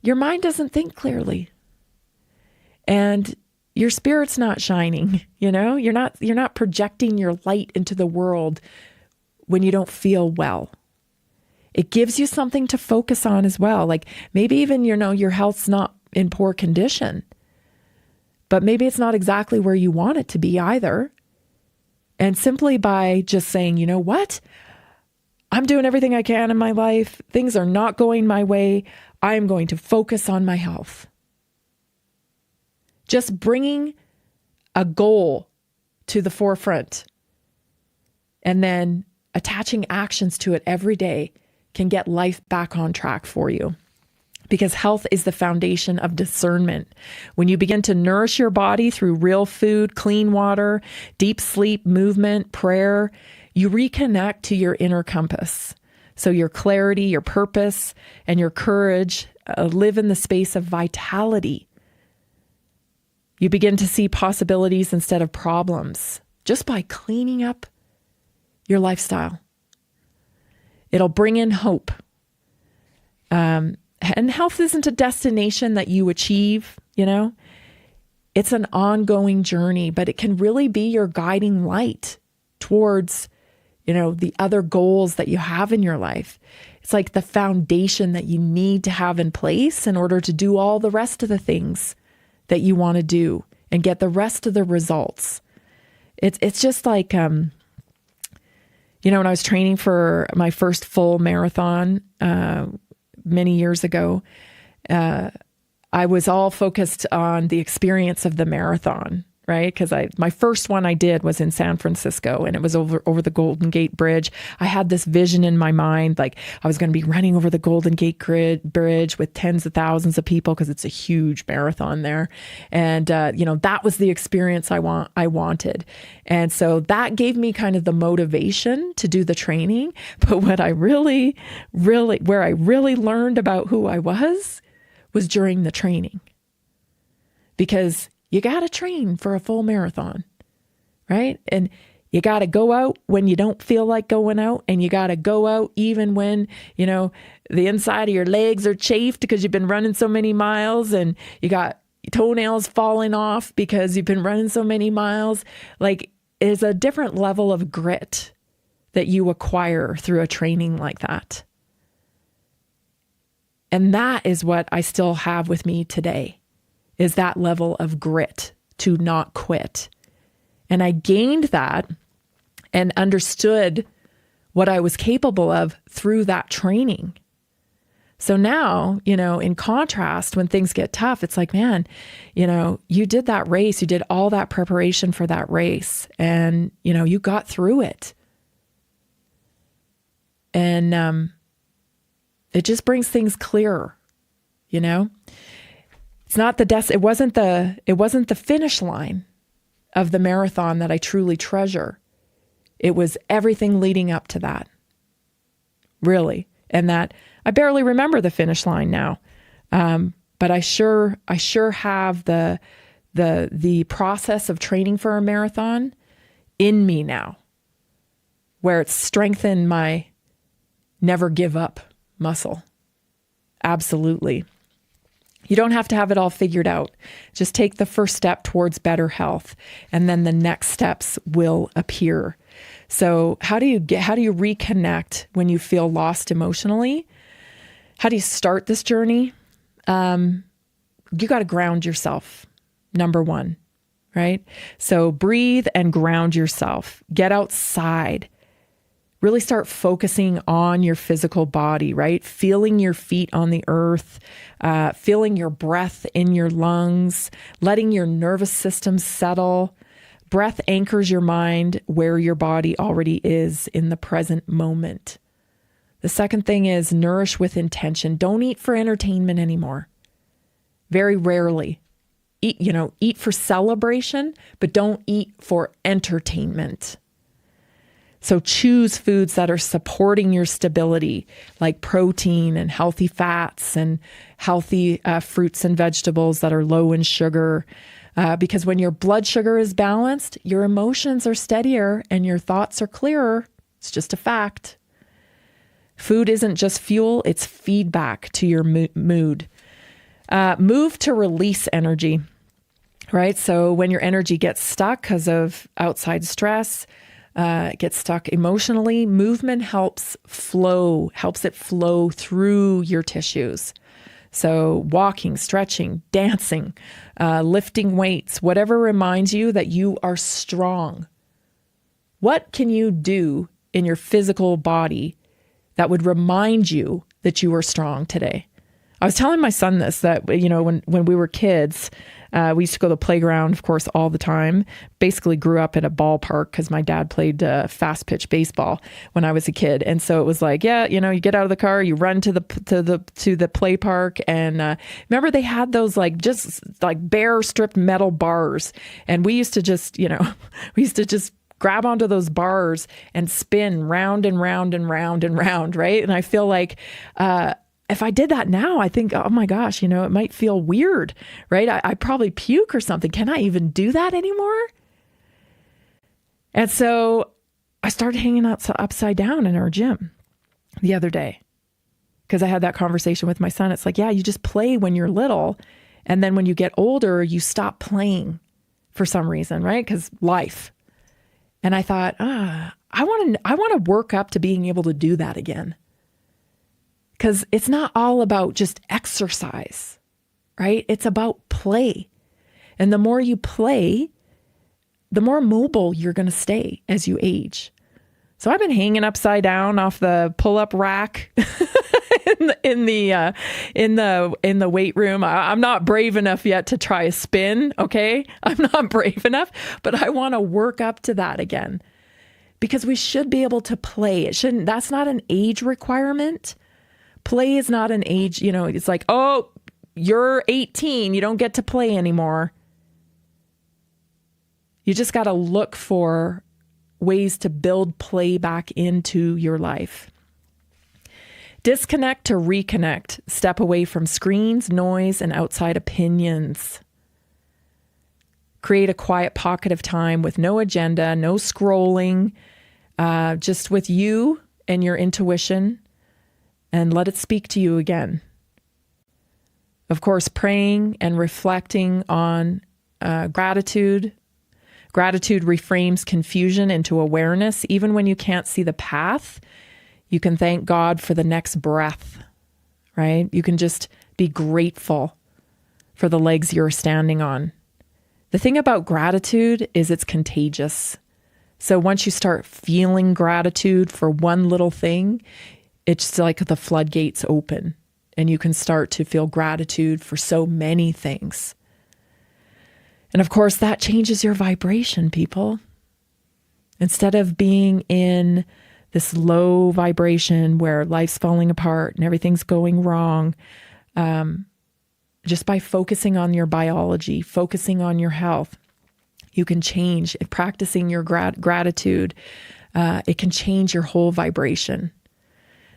your mind doesn't think clearly. And your spirit's not shining, you're not projecting your light into the world when you don't feel well. It gives you something to focus on as well. Like maybe even, your health's not in poor condition, but maybe it's not exactly where you want it to be either. And simply by just saying, you know what? I'm doing everything I can in my life. Things are not going my way. I'm going to focus on my health. Just bringing a goal to the forefront and then attaching actions to it every day can get life back on track for you. because health is the foundation of discernment. When you begin to nourish your body through real food, clean water, deep sleep, movement, prayer, you reconnect to your inner compass. So your clarity, your purpose, and your courage live in the space of vitality. You begin to see possibilities instead of problems just by cleaning up your lifestyle. It'll bring in hope. And health isn't a destination that you achieve, It's an ongoing journey, but it can really be your guiding light towards, the other goals that you have in your life. It's like the foundation that you need to have in place in order to do all the rest of the things that you want to do and get the rest of the results. It's just like, when I was training for my first full marathon, many years ago, I was all focused on the experience of the marathon, right? Because my first one I did was in San Francisco, and it was over the Golden Gate Bridge. I had this vision in my mind, like I was going to be running over the Golden Gate Bridge with tens of thousands of people, because it's a huge marathon there. And, that was the experience I wanted. And so that gave me kind of the motivation to do the training. But what I really learned about who I was during the training. Because you got to train for a full marathon, right? And you got to go out when you don't feel like going out, and you got to go out even when, the inside of your legs are chafed because you've been running so many miles, and you got toenails falling off because you've been running so many miles. Like, it's a different level of grit that you acquire through a training like that. And that is what I still have with me today, is that level of grit to not quit. And I gained that and understood what I was capable of through that training. So now, in contrast, when things get tough, it's like, man, you did that race, you did all that preparation for that race, and, you got through it. And it just brings things clearer, It's not it wasn't the finish line of the marathon that I truly treasure. It was everything leading up to that. Really. And that I barely remember the finish line now. But I sure have the process of training for a marathon in me now, where it's strengthened my never give up muscle. Absolutely. You don't have to have it all figured out. Just take the first step towards better health, and then the next steps will appear. So how do you reconnect when you feel lost emotionally? How do you start this journey? You got to ground yourself, number one, right? So breathe and ground yourself. Get outside. Really start focusing on your physical body, right? Feeling your feet on the earth, feeling your breath in your lungs, letting your nervous system settle. Breath anchors your mind where your body already is in the present moment. The second thing is nourish with intention. Don't eat for entertainment anymore. Very rarely. Eat for celebration, but don't eat for entertainment. So choose foods that are supporting your stability, like protein and healthy fats and healthy fruits and vegetables that are low in sugar. Because when your blood sugar is balanced, your emotions are steadier and your thoughts are clearer. It's just a fact. Food isn't just fuel, it's feedback to your mood. Move to release energy, right? So when your energy gets stuck because of outside stress, gets stuck emotionally, movement helps it flow through your tissues. So walking, stretching, dancing, lifting weights, whatever reminds you that you are strong. What can you do in your physical body that would remind you that you are strong today? I was telling my son this, that, when we were kids, we used to go to the playground, of course, all the time. Basically grew up in a ballpark because my dad played fast pitch baseball when I was a kid. And so it was like, you get out of the car, you run to the play park. And remember they had those just bare stripped metal bars. And we used to just, grab onto those bars and spin round and round and round and round, right? And I feel like if I did that now, I think, oh my gosh, it might feel weird, right? I probably puke or something. Can I even do that anymore? And so I started hanging out upside down in our gym the other day because I had that conversation with my son. It's like, yeah, you just play when you're little. And then when you get older, you stop playing for some reason, right? Because life. And I thought, I want to work up to being able to do that again. Because it's not all about just exercise, right? It's about play. And the more you play, the more mobile you're going to stay as you age. So I've been hanging upside down off the pull-up rack in the weight room. I'm not brave enough yet to try a spin, okay? I'm not brave enough, but I want to work up to that again. Because we should be able to play. That's not an age requirement. Play is not an age, it's like, oh, you're 18, you don't get to play anymore. You just got to look for ways to build play back into your life. Disconnect to reconnect. Step away from screens, noise, and outside opinions. Create a quiet pocket of time with no agenda, no scrolling, just with you and your intuition. And let it speak to you again. Of course, praying and reflecting on gratitude. Gratitude reframes confusion into awareness. Even when you can't see the path, you can thank God for the next breath, right? You can just be grateful for the legs you're standing on. The thing about gratitude is it's contagious. So once you start feeling gratitude for one little thing, it's like the floodgates open and you can start to feel gratitude for so many things. And of course, that changes your vibration, people. Instead of being in this low vibration where life's falling apart and everything's going wrong, just by focusing on your biology, focusing on your health, you can change. Practicing your gratitude, it can change your whole vibration.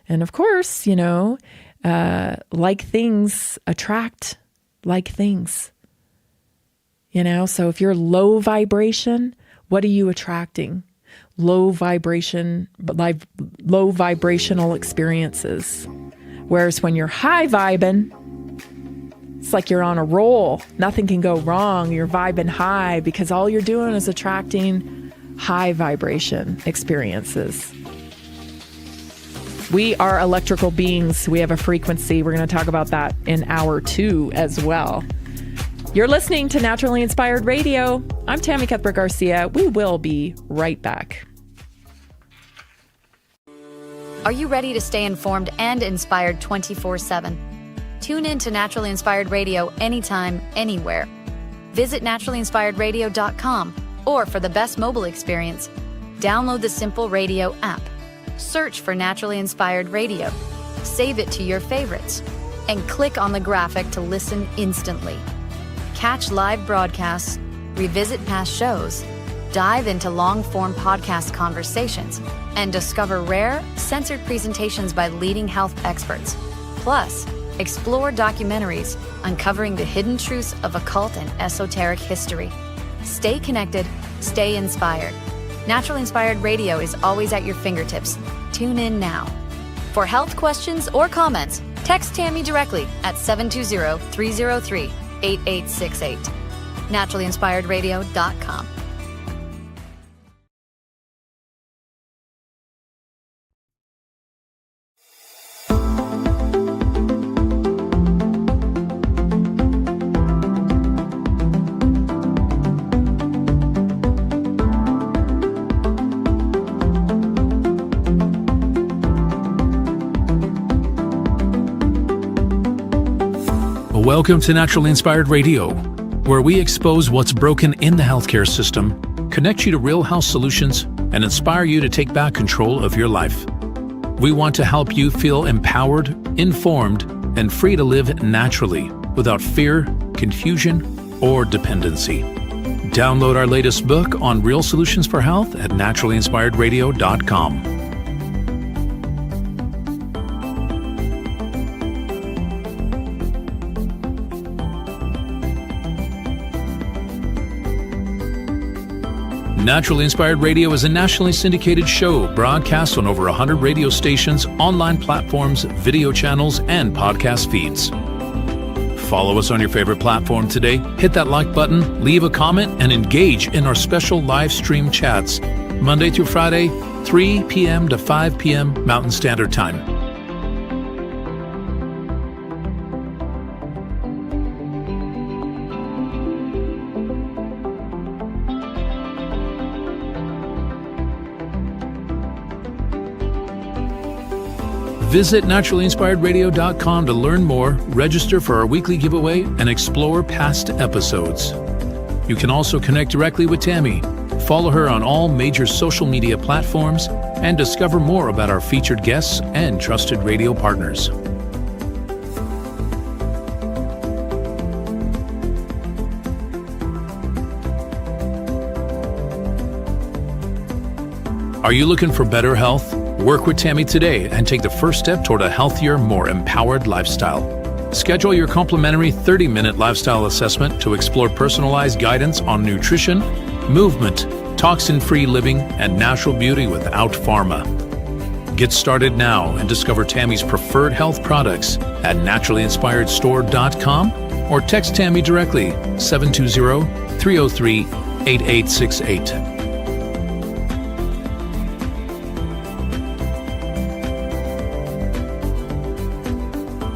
And of course, like things attract like things. So if you're low vibration, what are you attracting? Low vibrational experiences. Whereas when you're high vibing, it's like you're on a roll. Nothing can go wrong. You're vibing high because all you're doing is attracting high vibration experiences. We are electrical beings. We have a frequency. We're going to talk about that in hour 2 as well. You're listening to Naturally Inspired Radio. I'm Tammy Cuthbert Garcia. We will be right back. Are you ready to stay informed and inspired 24/7? Tune in to Naturally Inspired Radio anytime, anywhere. Visit naturallyinspiredradio.com, or for the best mobile experience, download the Simple Radio app. Search for Naturally Inspired Radio, save it to your favorites, and click on the graphic to listen instantly. Catch live broadcasts, revisit past shows, dive into long-form podcast conversations, and discover rare, censored presentations by leading health experts. Plus, explore documentaries uncovering the hidden truths of occult and esoteric history. Stay connected, stay inspired. Naturally Inspired Radio is always at your fingertips. Tune in now. For health questions or comments, text Tammy directly at 720-303-8868. naturallyinspiredradio.com. Welcome to Naturally Inspired Radio, where we expose what's broken in the healthcare system, connect you to real health solutions, and inspire you to take back control of your life. We want to help you feel empowered, informed, and free to live naturally without fear, confusion, or dependency. Download our latest book on real solutions for health at naturallyinspiredradio.com. Naturally Inspired Radio is a nationally syndicated show broadcast on over 100 radio stations, online platforms, video channels, and podcast feeds. Follow us on your favorite platform today, hit that like button, leave a comment, and engage in our special live stream chats, Monday through Friday, 3 p.m. to 5 p.m. Mountain Standard Time. Visit naturallyinspiredradio.com to learn more, register for our weekly giveaway, and explore past episodes. You can also connect directly with Tammy, follow her on all major social media platforms, and discover more about our featured guests and trusted radio partners. Are you looking for better health? Work with Tammy today and take the first step toward a healthier, more empowered lifestyle. Schedule your complimentary 30-minute lifestyle assessment to explore personalized guidance on nutrition, movement, toxin-free living, and natural beauty without pharma. Get started now and discover Tammy's preferred health products at naturallyinspiredstore.com or text Tammy directly 720-303-8868.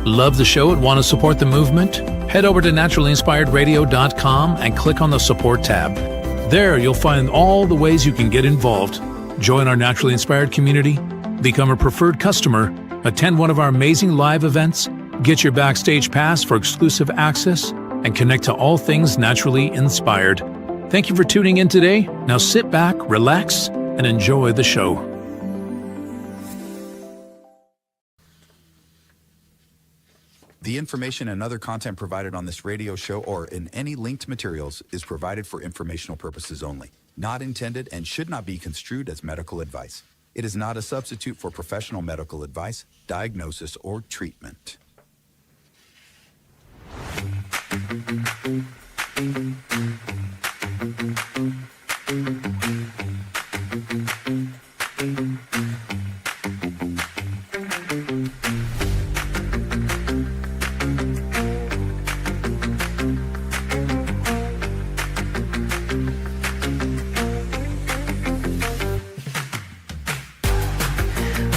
Love the show and want to support the movement? Head over to naturallyinspiredradio.com and click on the support tab. There you'll find all the ways you can get involved. Join our Naturally Inspired community, become a preferred customer, attend one of our amazing live events, get your backstage pass for exclusive access, and connect to all things naturally inspired. Thank you for tuning in today. Now sit back, relax, and enjoy the show. The information and other content provided on this radio show or in any linked materials is provided for informational purposes only, not intended and should not be construed as medical advice. It is not a substitute for professional medical advice, diagnosis, or treatment.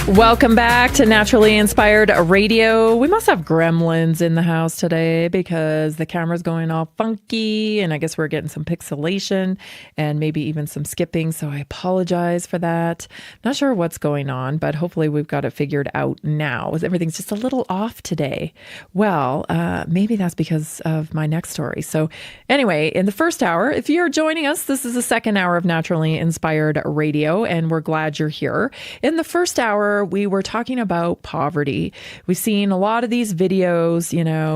Welcome back to Naturally Inspired Radio. We must have gremlins in the house today because the camera's going all funky and I guess we're getting some pixelation and maybe even some skipping. So I apologize for that. Not sure what's going on, but hopefully we've got it figured out now. Everything's just a little off today. Well, maybe that's because of my next story. So anyway, in the first hour, if you're joining us, this is the second hour of Naturally Inspired Radio and we're glad you're here. In the first hour, we were talking about poverty. We've seen a lot of these videos,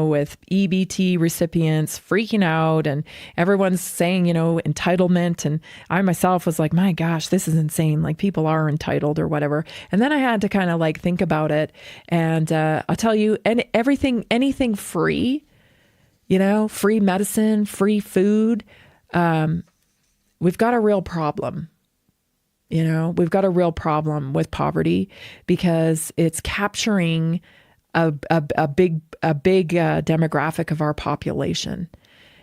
with EBT recipients freaking out and everyone's saying, entitlement. And I myself was like, my gosh, this is insane. Like people are entitled or whatever. And then I had to kind of think about it. And I'll tell you, anything free, free medicine, free food, we've got a real problem. We've got a real problem with poverty because it's capturing a big demographic of our population.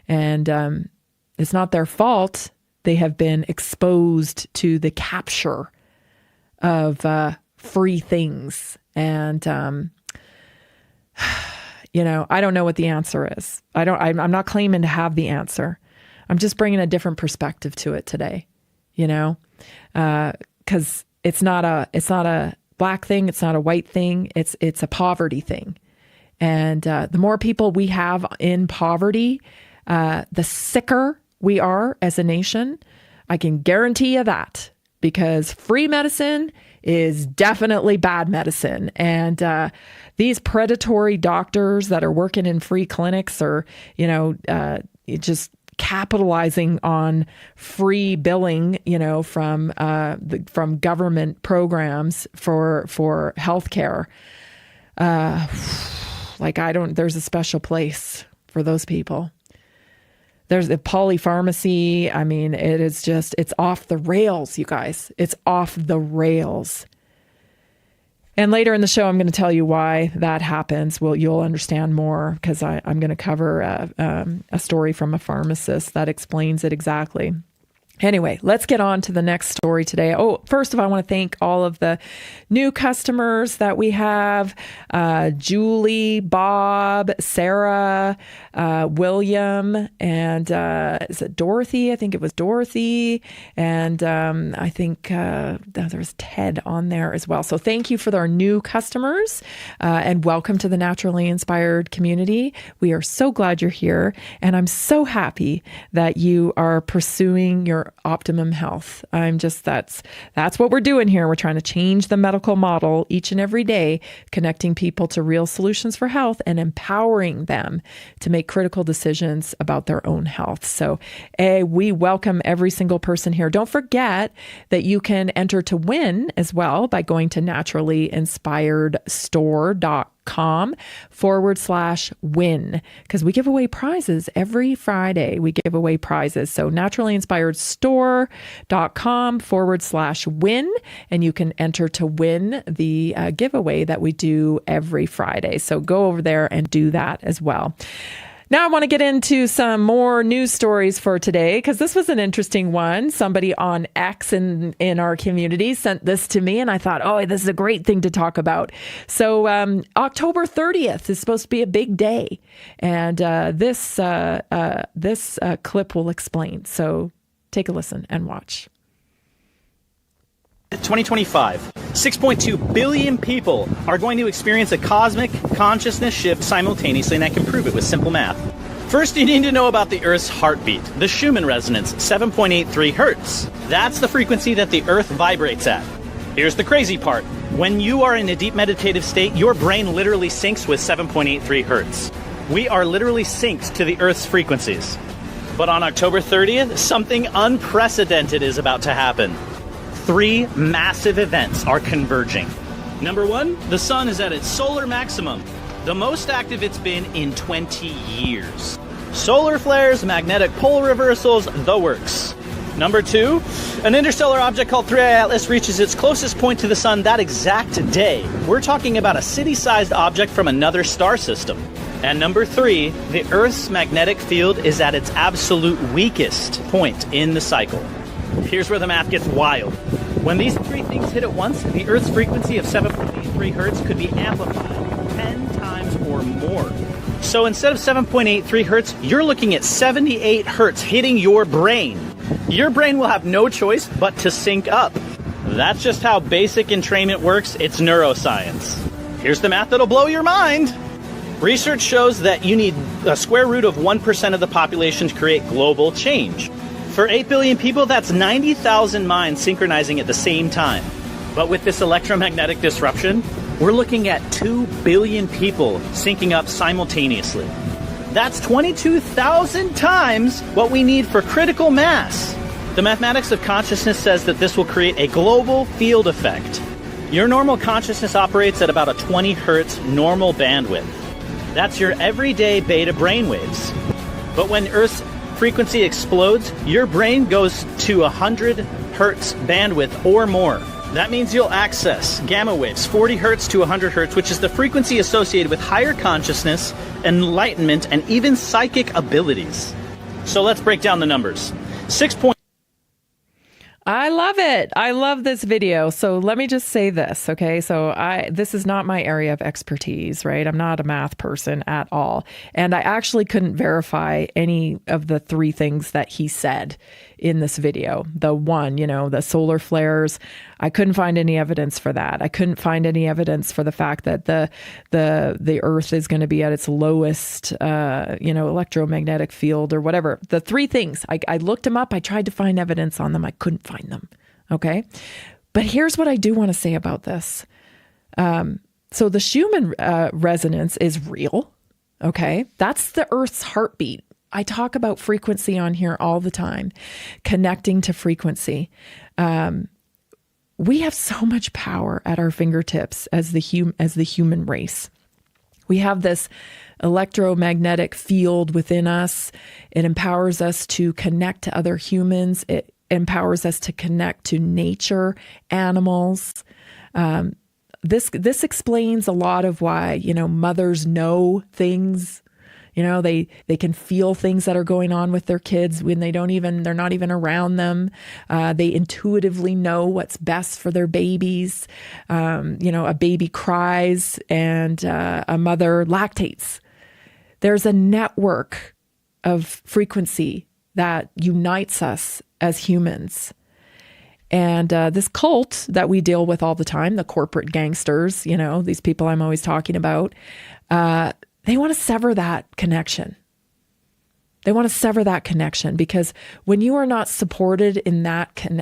And it's not their fault. They have been exposed to the capture of free things. And, I don't know what the answer is. I'm not claiming to have the answer. I'm just bringing a different perspective to it today, because it's not a black thing. It's not a white thing. It's a poverty thing. And the more people we have in poverty, the sicker we are as a nation. I can guarantee you that, because free medicine is definitely bad medicine. And these predatory doctors that are working in free clinics are, just capitalizing on free billing, from government programs for healthcare. There's a special place for those people. There's the polypharmacy. I mean, it's off the rails, you guys. It's off the rails. And later in the show, I'm going to tell you why that happens. You'll understand more, because I'm going to cover a story from a pharmacist that explains it exactly. Anyway, let's get on to the next story today. Oh, first of all, I want to thank all of the new customers that we have. Julie, Bob, Sarah, William, and is it Dorothy? I think it was Dorothy. And I think there's Ted on there as well. So thank you for our new customers, and welcome to the Naturally Inspired community. We are so glad you're here. And I'm so happy that you are pursuing your optimum health. That's what we're doing here. We're trying to change the medical model each and every day, connecting people to real solutions for health and empowering them to make critical decisions about their own health. So we welcome every single person here. Don't forget that you can enter to win as well by going to naturallyinspiredstore.com/win, because we give away prizes every Friday. We give away prizes. So naturallyinspiredstore.com/win, and you can enter to win the giveaway that we do every Friday. So go over there and do that as well. Now I want to get into some more news stories for today, because this was an interesting one. Somebody on X in our community sent this to me, and I thought, oh, this is a great thing to talk about. So October 30th is supposed to be a big day, and this clip will explain. So take a listen and watch. 2025, 6.2 billion people are going to experience a cosmic consciousness shift simultaneously, and I can prove it with simple math. First, you need to know about the Earth's heartbeat, the Schumann resonance, 7.83 hertz. That's the frequency that the Earth vibrates at. Here's the crazy part. When you are in a deep meditative state, your brain literally syncs with 7.83 hertz. We are literally synced to the Earth's frequencies. But on October 30th, something unprecedented is about to happen. 3 massive events are converging. Number 1, the sun is at its solar maximum, the most active it's been in 20 years. Solar flares, magnetic pole reversals, the works. Number 2, an interstellar object called 3I Atlas reaches its closest point to the sun that exact day. We're talking about a city-sized object from another star system. And number 3, the Earth's magnetic field is at its absolute weakest point in the cycle. Here's where the math gets wild. When these 3 things hit at once, the Earth's frequency of 7.83 hertz could be amplified 10 times or more. So instead of 7.83 hertz, you're looking at 78 hertz hitting your brain. Your brain will have no choice but to sync up. That's just how basic entrainment works. It's neuroscience. Here's the math that'll blow your mind. Research shows that you need a square root of 1% of the population to create global change. For 8 billion people, that's 90,000 minds synchronizing at the same time. But with this electromagnetic disruption, we're looking at 2 billion people syncing up simultaneously. That's 22,000 times what we need for critical mass. The mathematics of consciousness says that this will create a global field effect. Your normal consciousness operates at about a 20 hertz normal bandwidth. That's your everyday beta brainwaves. But when Earth's frequency explodes, your brain goes to 100 hertz bandwidth or more. That means you'll access gamma waves, 40 hertz to 100 hertz, which is the frequency associated with higher consciousness, enlightenment, and even psychic abilities. So let's break down the numbers. I love it. I love this video. So let me just say this, okay? So this is not my area of expertise, right? I'm not a math person at all. And I actually couldn't verify any of the 3 things that he said in this video. The one, the solar flares, I couldn't find any evidence for that. I couldn't find any evidence for the fact that the Earth is going to be at its lowest, electromagnetic field or whatever. The three things, I looked them up. I tried to find evidence on them. I couldn't find them. Okay. But here's what I do want to say about this. So the Schumann resonance is real. Okay. That's the Earth's heartbeat. I talk about frequency on here all the time, connecting to frequency. We have so much power at our fingertips as the human race. We have this electromagnetic field within us. It empowers us to connect to other humans. It empowers us to connect to nature, animals. This explains a lot of why, mothers know things. They can feel things that are going on with their kids when they're not even around them. They intuitively know what's best for their babies. A baby cries and a mother lactates. There's a network of frequency that unites us as humans. And this cult that we deal with all the time, the corporate gangsters, these people I'm always talking about, they want to sever that connection. They want to sever that connection because when you are not supported in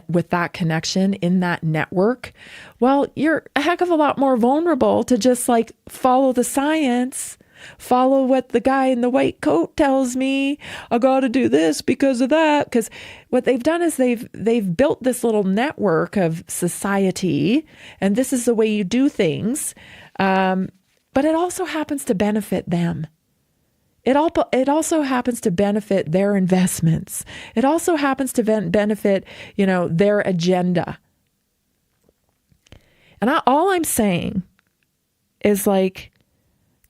with that connection, in that network, well, you're a heck of a lot more vulnerable to just follow the science, follow what the guy in the white coat tells me. I got to do this because of that. Because what they've done is they've built this little network of society, and this is the way you do things. But it also happens to benefit them. It also happens to benefit their investments. It also happens to benefit, their agenda. And all I'm saying is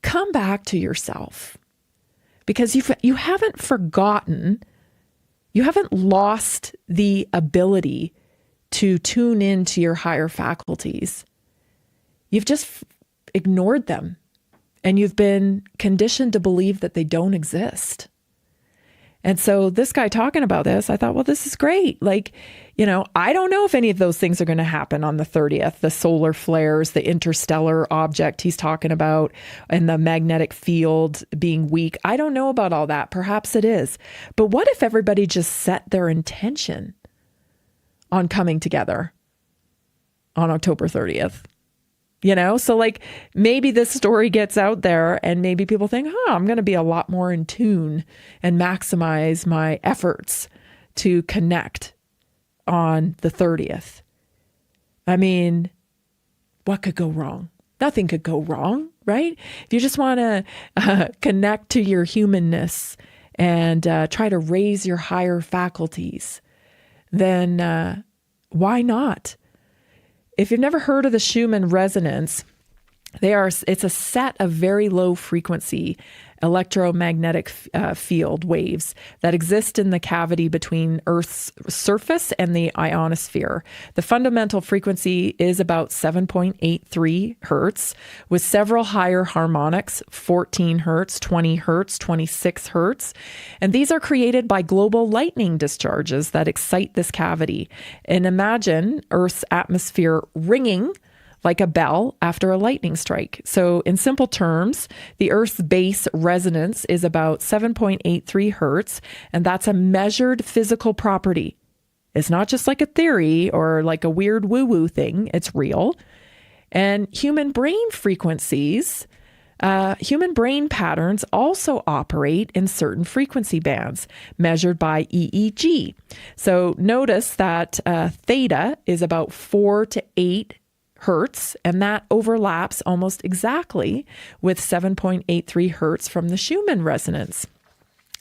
come back to yourself, because you haven't forgotten, you haven't lost the ability to tune into your higher faculties. You've just ignored them, and you've been conditioned to believe that they don't exist. And so this guy talking about this, I thought, well, this is great. I don't know if any of those things are going to happen on the 30th, the solar flares, the interstellar object he's talking about, and the magnetic field being weak. I don't know about all that. Perhaps it is. But what if everybody just set their intention on coming together on October 30th? So maybe this story gets out there and maybe people think, I'm going to be a lot more in tune and maximize my efforts to connect on the 30th. I mean, what could go wrong? Nothing could go wrong, right? If you just want to connect to your humanness and try to raise your higher faculties, then why not? If you've never heard of the Schumann resonance, it's a set of very low frequency electromagnetic field waves that exist in the cavity between Earth's surface and the ionosphere. The fundamental frequency is about 7.83 hertz, with several higher harmonics, 14 hertz, 20 hertz, 26 hertz. And these are created by global lightning discharges that excite this cavity. And imagine Earth's atmosphere ringing like a bell after a lightning strike. So in simple terms, the Earth's base resonance is about 7.83 hertz, and that's a measured physical property. It's not just like a theory or like a weird woo-woo thing. It's real. And human brain frequencies, human brain patterns also operate in certain frequency bands measured by EEG. So notice that theta is about 4 to 8 hertz, and that overlaps almost exactly with 7.83 hertz from the Schumann resonance.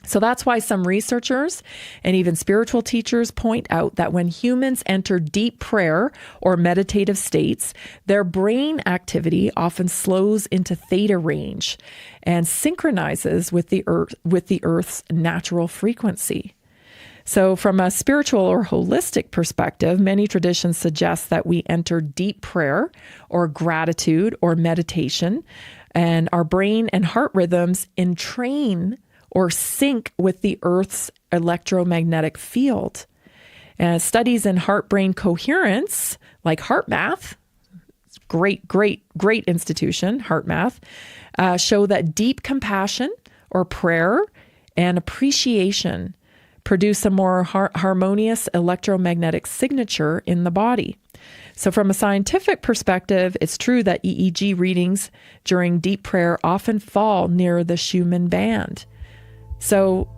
So that's why some researchers and even spiritual teachers point out that when humans enter deep prayer or meditative states, their brain activity often slows into theta range and synchronizes with the Earth's natural frequency. So from a spiritual or holistic perspective, many traditions suggest that we enter deep prayer or gratitude or meditation, and our brain and heart rhythms entrain or sync with the Earth's electromagnetic field. Studies in heart-brain coherence, like HeartMath, great institution, HeartMath, show that deep compassion or prayer and appreciation produce a more harmonious electromagnetic signature in the body. So from a scientific perspective, it's true that EEG readings during deep prayer often fall near the Schumann band. So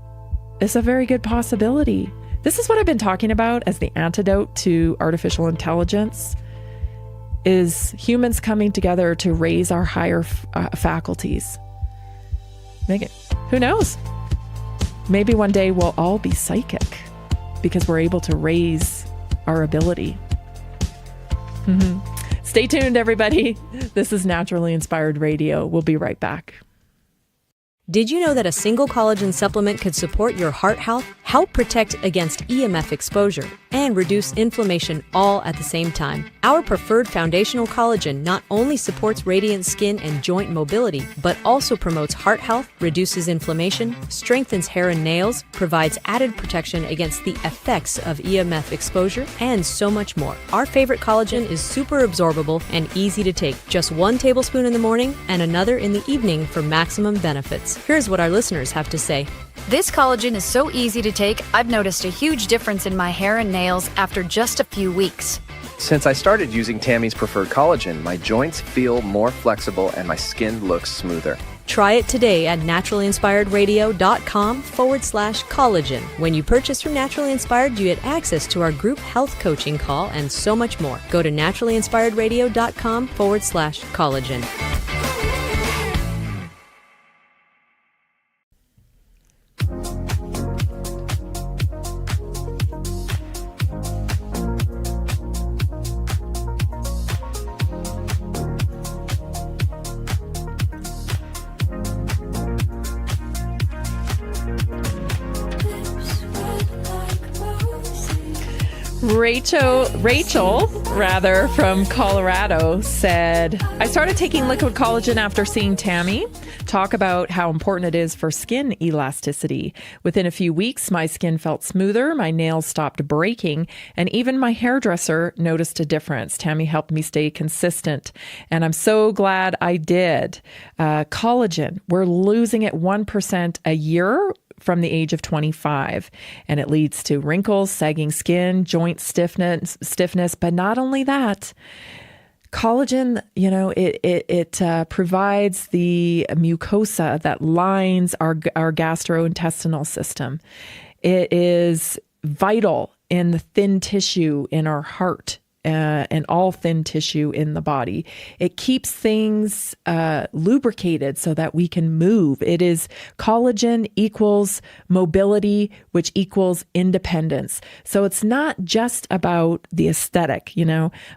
it's a very good possibility. This is what I've been talking about as the antidote to artificial intelligence, is humans coming together to raise our higher faculties. Who knows? Maybe one day we'll all be psychic because we're able to raise our ability. Stay tuned, everybody. This is Naturally Inspired Radio. We'll be right back. Did you know that a single collagen supplement could support your heart health, help protect against EMF exposure, and reduce inflammation all at the same time? Our preferred foundational collagen not only supports radiant skin and joint mobility, but also promotes heart health, reduces inflammation, strengthens hair and nails, provides added protection against the effects of EMF exposure, and so much more. Our favorite collagen is super absorbable and easy to take. Just 1 tablespoon in the morning and another in the evening for maximum benefits. Here's what our listeners have to say. This collagen is so easy to take, I've noticed a huge difference in my hair and nails after just a few weeks. Since I started using Tammy's preferred collagen, my joints feel more flexible and my skin looks smoother. Try it today at naturalinspiredradio.com/collagen. When you purchase from Naturally Inspired, you get access to our group health coaching call and so much more. Go to naturalinspiredradio.com/collagen. Rachel from Colorado said, I started taking liquid collagen after seeing Tammy talk about how important it is for skin elasticity. Within a few weeks, my skin felt smoother, my nails stopped breaking, and even my hairdresser noticed a difference. Tammy helped me stay consistent, and I'm so glad I did. Collagen, we're losing it 1% a year from the age of 25, and it leads to wrinkles, sagging skin, joint stiffness. But not only that, collagen, it provides the mucosa that lines our gastrointestinal system. It is vital in the thin tissue in our heart. And all thin tissue in the body. It keeps things lubricated so that we can move. It is collagen equals mobility, which equals independence. So it's not just about the aesthetic.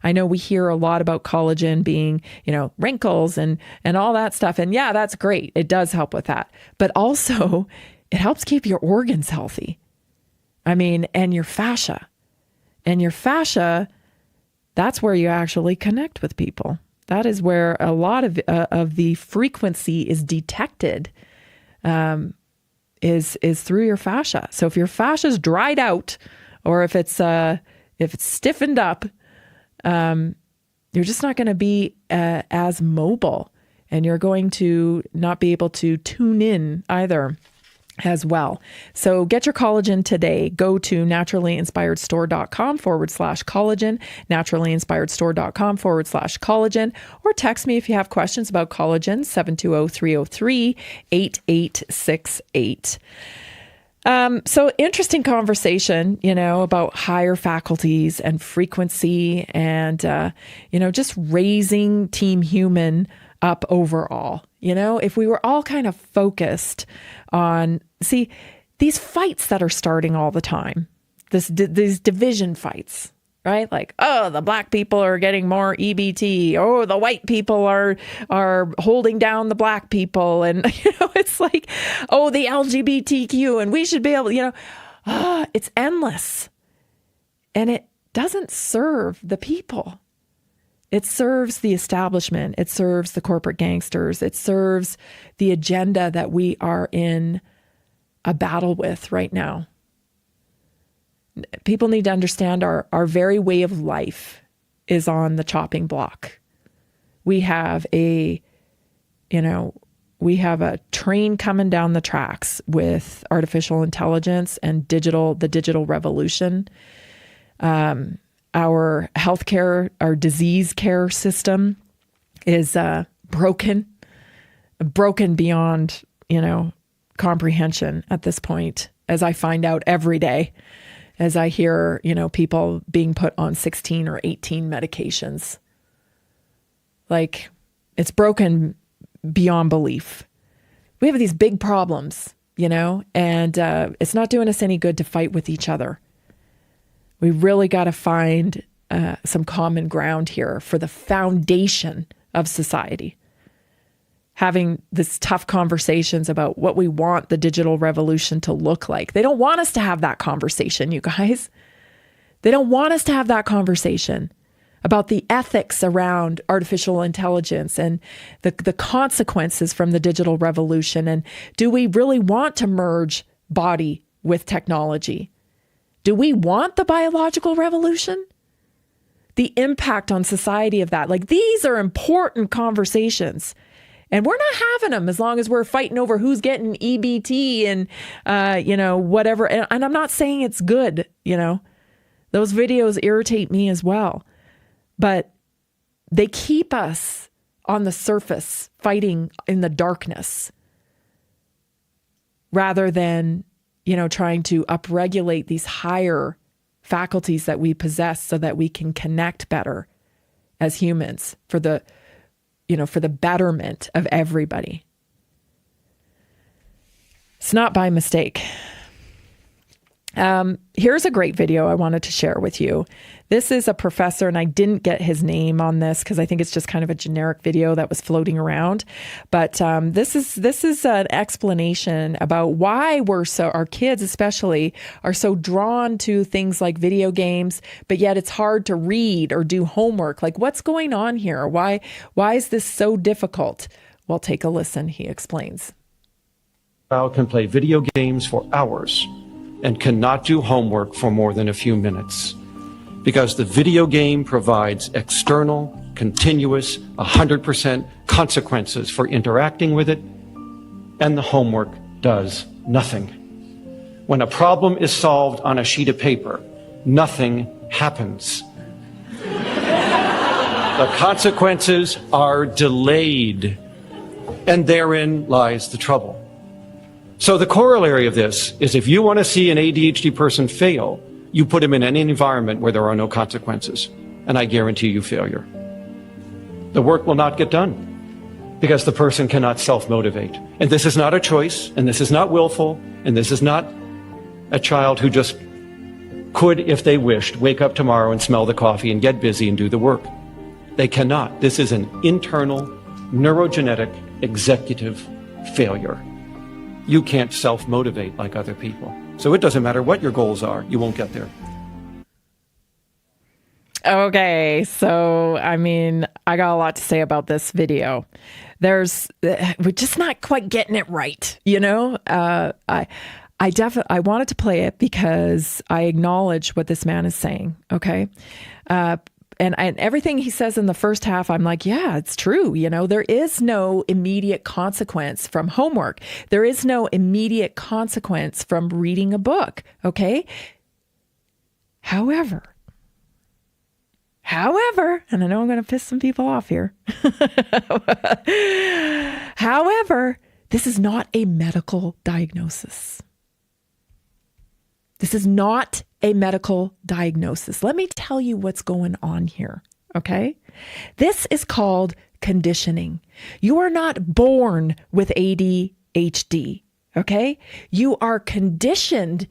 I know we hear a lot about collagen being, wrinkles and all that stuff. And yeah, that's great. It does help with that. But also it helps keep your organs healthy. And your fascia. That's where you actually connect with people. That is where a lot of the frequency is detected, is through your fascia. So if your fascia is dried out, or if it's stiffened up, you're just not going to be as mobile, and you're going to not be able to tune in either as well. So get your collagen today. Go to naturallyinspiredstore.com/collagen, naturallyinspiredstore.com/collagen, or text me if you have questions about collagen, 720-303-8868. So interesting conversation, about higher faculties and frequency and, just raising Team Human up overall. If we were all kind of focused on, these fights that are starting all the time, these division fights, right? Like, oh, the black people are getting more EBT. Oh, the white people are holding down the black people. And, it's like, oh, the LGBTQ, and we should be able, it's endless. And it doesn't serve the people. It serves the establishment. It serves the corporate gangsters. It serves the agenda that we are in a battle with right now. People need to understand our very way of life is on the chopping block. We have a train coming down the tracks with artificial intelligence and the digital revolution. Our healthcare, our disease care system is broken beyond, comprehension at this point, as I find out every day, as I hear, people being put on 16 or 18 medications. Like, it's broken beyond belief. We have these big problems, and it's not doing us any good to fight with each other. We really got to find some common ground here for the foundation of society. Having this tough conversations about what we want the digital revolution to look like. They don't want us to have that conversation, you guys. They don't want us to have that conversation about the ethics around artificial intelligence and the consequences from the digital revolution. And do we really want to merge body with technology? Do we want the biological revolution? The impact on society of that. Like, these are important conversations. And we're not having them as long as we're fighting over who's getting EBT and, whatever. And I'm not saying it's good, Those videos irritate me as well. But they keep us on the surface fighting in the darkness rather than, trying to upregulate these higher faculties that we possess so that we can connect better as humans for the betterment of everybody. It's not by mistake. Here's a great video I wanted to share with you. This is a professor, and I didn't get his name on this because I think it's just kind of a generic video that was floating around. But this is an explanation about why our kids especially are so drawn to things like video games, but yet it's hard to read or do homework. Like, what's going on here? Why is this so difficult? Well, take a listen. He explains. Child can play video games for hours and cannot do homework for more than a few minutes because the video game provides external, continuous, 100% consequences for interacting with it, and the homework does nothing. When a problem is solved on a sheet of paper, nothing happens. The consequences are delayed, and therein lies the trouble. So the corollary of this is if you want to see an ADHD person fail, you put him in any environment where there are no consequences, and I guarantee you failure. The work will not get done because the person cannot self-motivate. And this is not a choice, and this is not willful, and this is not a child who just could, if they wished, wake up tomorrow and smell the coffee and get busy and do the work. They cannot. This is an internal, neurogenetic, executive failure. You can't self-motivate like other people. So it doesn't matter what your goals are, you won't get there. Okay, so, I got a lot to say about this video. We're just not quite getting it right, I wanted to play it because I acknowledge what this man is saying, okay? And everything he says in the first half, I'm like, yeah, it's true. There is no immediate consequence from homework. There is no immediate consequence from reading a book. Okay. However, and I know I'm going to piss some people off here. However, this is not a medical diagnosis. This is not a medical diagnosis. Let me tell you what's going on here, okay? This is called conditioning. You are not born with ADHD, okay? You are conditioned.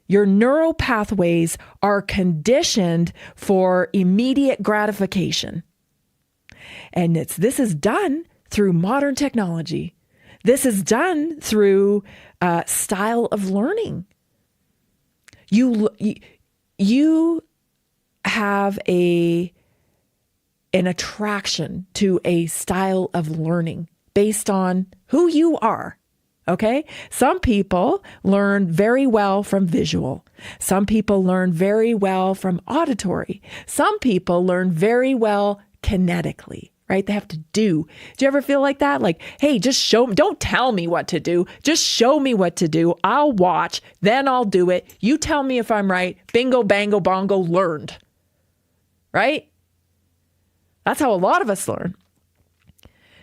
Your neural pathways are conditioned for immediate gratification. And this is done through modern technology. This is done through style of learning. You have an attraction to a style of learning based on who you are, Okay? Some people learn very well from visual. Some people learn very well from auditory. Some people learn very well kinetically, right? They have to do. Do you ever feel like that? Like, hey, just show me, don't tell me what to do. Just show me what to do. I'll watch, then I'll do it. You tell me if I'm right. Bingo, bango, bongo, learned. Right? That's how a lot of us learn.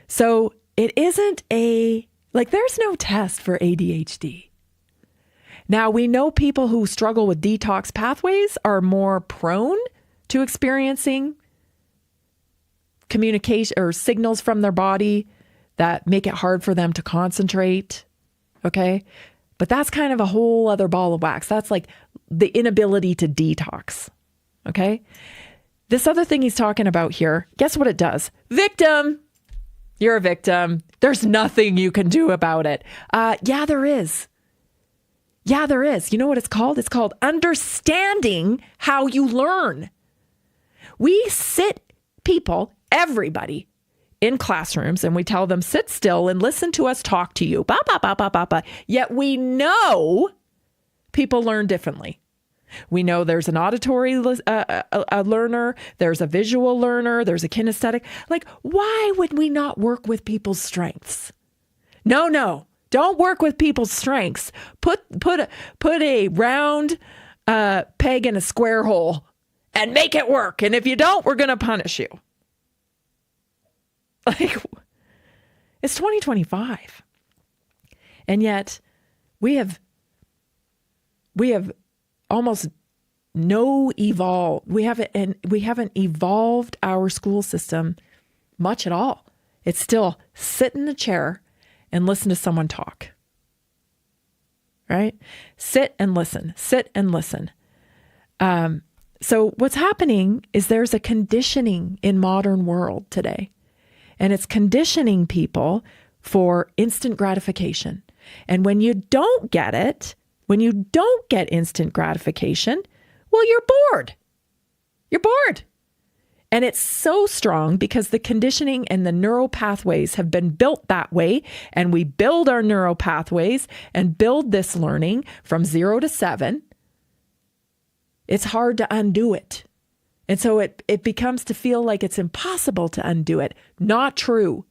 So it isn't there's no test for ADHD. Now, we know people who struggle with detox pathways are more prone to experiencing communication or signals from their body that make it hard for them to concentrate. Okay. But that's kind of a whole other ball of wax. That's like the inability to detox. Okay. This other thing he's talking about here, guess what it does? Victim. You're a victim. There's nothing you can do about it. Yeah, there is. Yeah, there is. You know what it's called? It's called understanding how you learn. We sit people, everybody, in classrooms and we tell them, sit still and listen to us talk to you. Ba, ba, ba, ba, ba, ba. Yet we know people learn differently. We know there's an auditory a learner, there's a visual learner, there's a kinesthetic. Like, why would we not work with people's strengths? No, don't work with people's strengths. Put a round peg in a square hole and make it work. And if you don't, we're going to punish you. Like, it's 2025. And yet we have almost no evolve. We haven't evolved our school system much at all. It's still sit in the chair and listen to someone talk. Right? Sit and listen. Sit and listen. So what's happening is there's a conditioning in modern world today, and it's conditioning people for instant gratification. And when you don't get it, when you don't get instant gratification, well, you're bored. You're bored. And it's so strong because the conditioning and the neural pathways have been built that way. And we build our neural pathways and build this learning from 0 to 7. It's hard to undo it. And so it becomes to feel like it's impossible to undo it. Not true.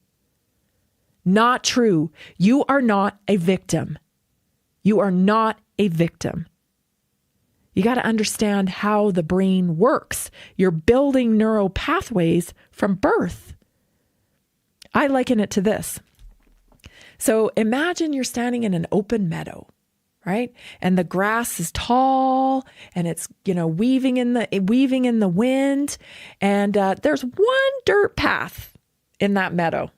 Not true. You are not a victim. You are not a victim. You got to understand how the brain works. You're building neural pathways from birth. I liken it to this. So imagine you're standing in an open meadow, right? And the grass is tall and it's, weaving in the wind. And there's one dirt path in that meadow.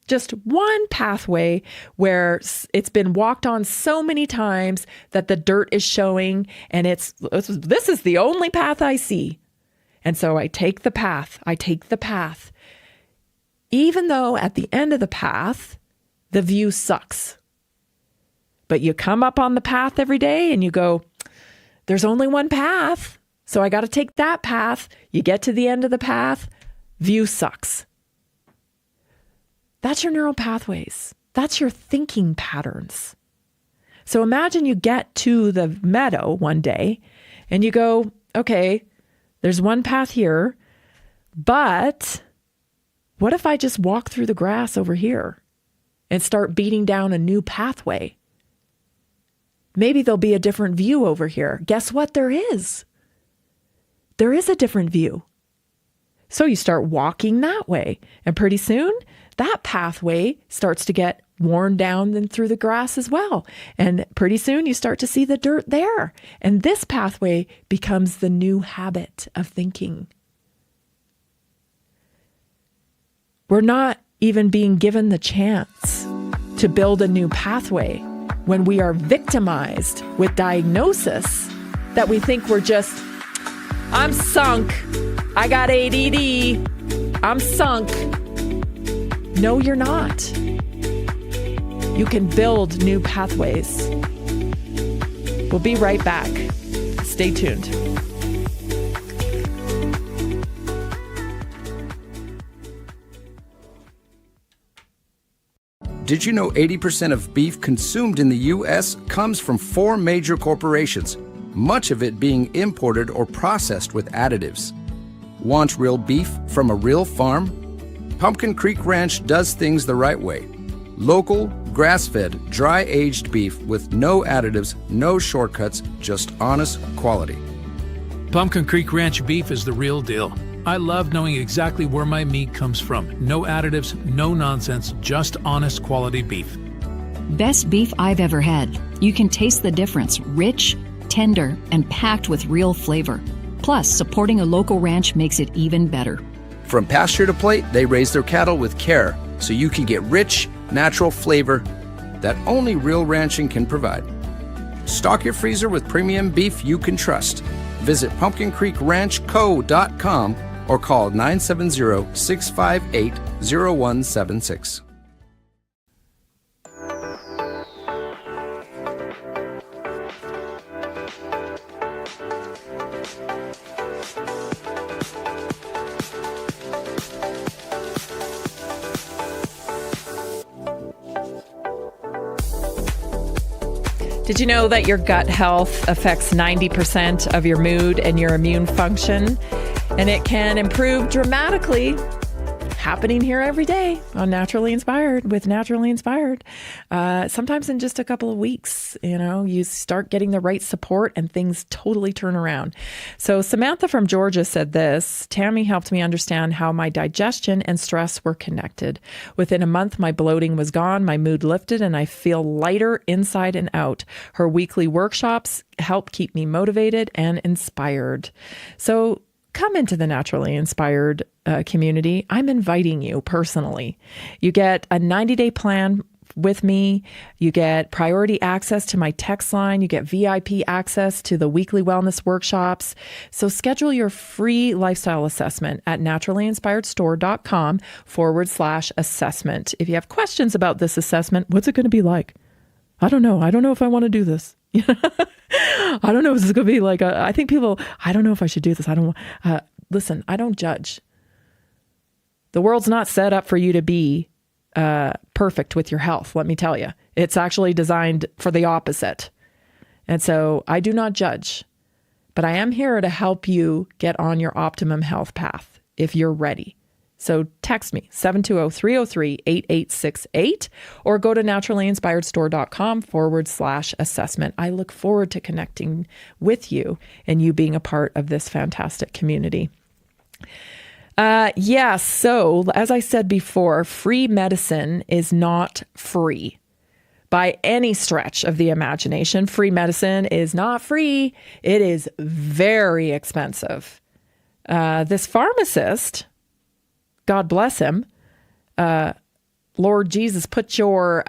Just one pathway where it's been walked on so many times that the dirt is showing, and this is the only path I see. And so I take the path. Even though at the end of the path, the view sucks. But you come up on the path every day and you go, there's only one path, so I got to take that path. You get to the end of the path, view sucks. That's your neural pathways. That's your thinking patterns. So imagine you get to the meadow one day and you go, okay, there's one path here, but what if I just walk through the grass over here and start beating down a new pathway? Maybe there'll be a different view over here. Guess what? There is. There is a different view. So you start walking that way, and pretty soon that pathway starts to get worn down and through the grass as well. And pretty soon you start to see the dirt there. And this pathway becomes the new habit of thinking. We're not even being given the chance to build a new pathway when we are victimized with diagnosis that we think we're just, I'm sunk. I got ADD. I'm sunk. No, you're not. You can build new pathways. We'll be right back. Stay tuned. Did you know 80% of beef consumed in the U.S. comes from 4 major corporations, much of it being imported or processed with additives? Want real beef from a real farm? Pumpkin Creek Ranch does things the right way. Local, grass-fed, dry-aged beef with no additives, no shortcuts, just honest quality. Pumpkin Creek Ranch beef is the real deal. I love knowing exactly where my meat comes from. No additives, no nonsense, just honest quality beef. Best beef I've ever had. You can taste the difference. Rich, tender, and packed with real flavor. Plus, supporting a local ranch makes it even better. From pasture to plate, they raise their cattle with care, so you can get rich, natural flavor that only real ranching can provide. Stock your freezer with premium beef you can trust. Visit pumpkincreekranchco.com or call 970-658-0176. Did you know that your gut health affects 90% of your mood and your immune function? And it can improve dramatically. Happening here every day on Naturally Inspired with Naturally Inspired. Sometimes in just a couple of weeks, you start getting the right support and things totally turn around. So Samantha from Georgia said this: Tammy helped me understand how my digestion and stress were connected. Within a month, my bloating was gone, my mood lifted, and I feel lighter inside and out. Her weekly workshops help keep me motivated and inspired. So come into the Naturally Inspired community. I'm inviting you personally. You get a 90-day plan with me. You get priority access to my text line. You get VIP access to the weekly wellness workshops. So schedule your free lifestyle assessment at naturallynspiredstore.com/assessment. If you have questions about this assessment, what's it going to be like? I don't know. I don't know if I want to do this. I don't know if this is going to be like, I think people, I don't know if I should do this. I don't, listen, I don't judge. The world's not set up for you to be perfect with your health. Let me tell you, it's actually designed for the opposite. And so I do not judge, but I am here to help you get on your optimum health path if you're ready. So text me, 720-303-8868, or go to naturallynspiredstore.com/assessment. I look forward to connecting with you and you being a part of this fantastic community. Yes. So as I said before, free medicine is not free by any stretch of the imagination. Free medicine is not free. It is very expensive. This pharmacist, God bless him, Lord Jesus, put your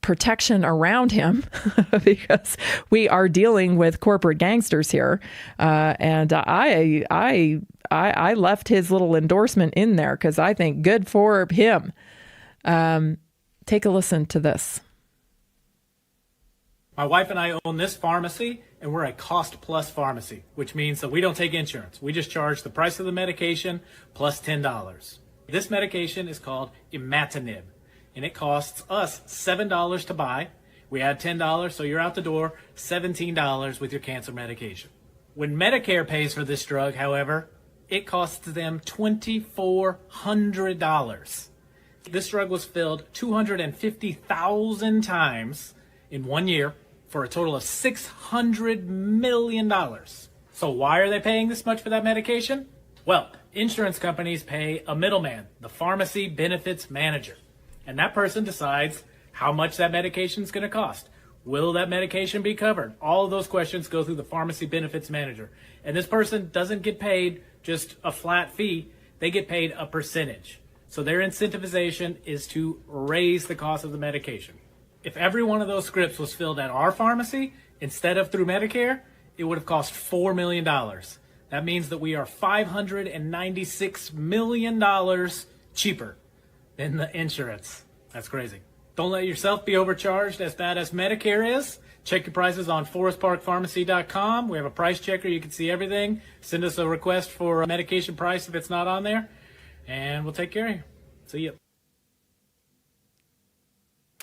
protection around him because we are dealing with corporate gangsters here. And I left his little endorsement in there because I think good for him. Take a listen to this. My wife and I own this pharmacy, and we're a cost-plus pharmacy, which means that we don't take insurance. We just charge the price of the medication plus $10. This medication is called imatinib, and it costs us $7 to buy. We add $10, so you're out the door, $17 with your cancer medication. When Medicare pays for this drug, however, it costs them $2,400. This drug was filled 250,000 times in 1 year, for a total of $600 million. So why are they paying this much for that medication? Well, insurance companies pay a middleman, the pharmacy benefits manager. And that person decides how much that medication is going to cost. Will that medication be covered? All of those questions go through the pharmacy benefits manager. And this person doesn't get paid just a flat fee. They get paid a percentage. So their incentivization is to raise the cost of the medication. If every one of those scripts was filled at our pharmacy instead of through Medicare, it would have cost $4 million. That means that we are $596 million cheaper than the insurance. That's crazy. Don't let yourself be overcharged as bad as Medicare is. Check your prices on forestparkpharmacy.com. We have a price checker. You can see everything. Send us a request for a medication price if it's not on there, and we'll take care of you. See you.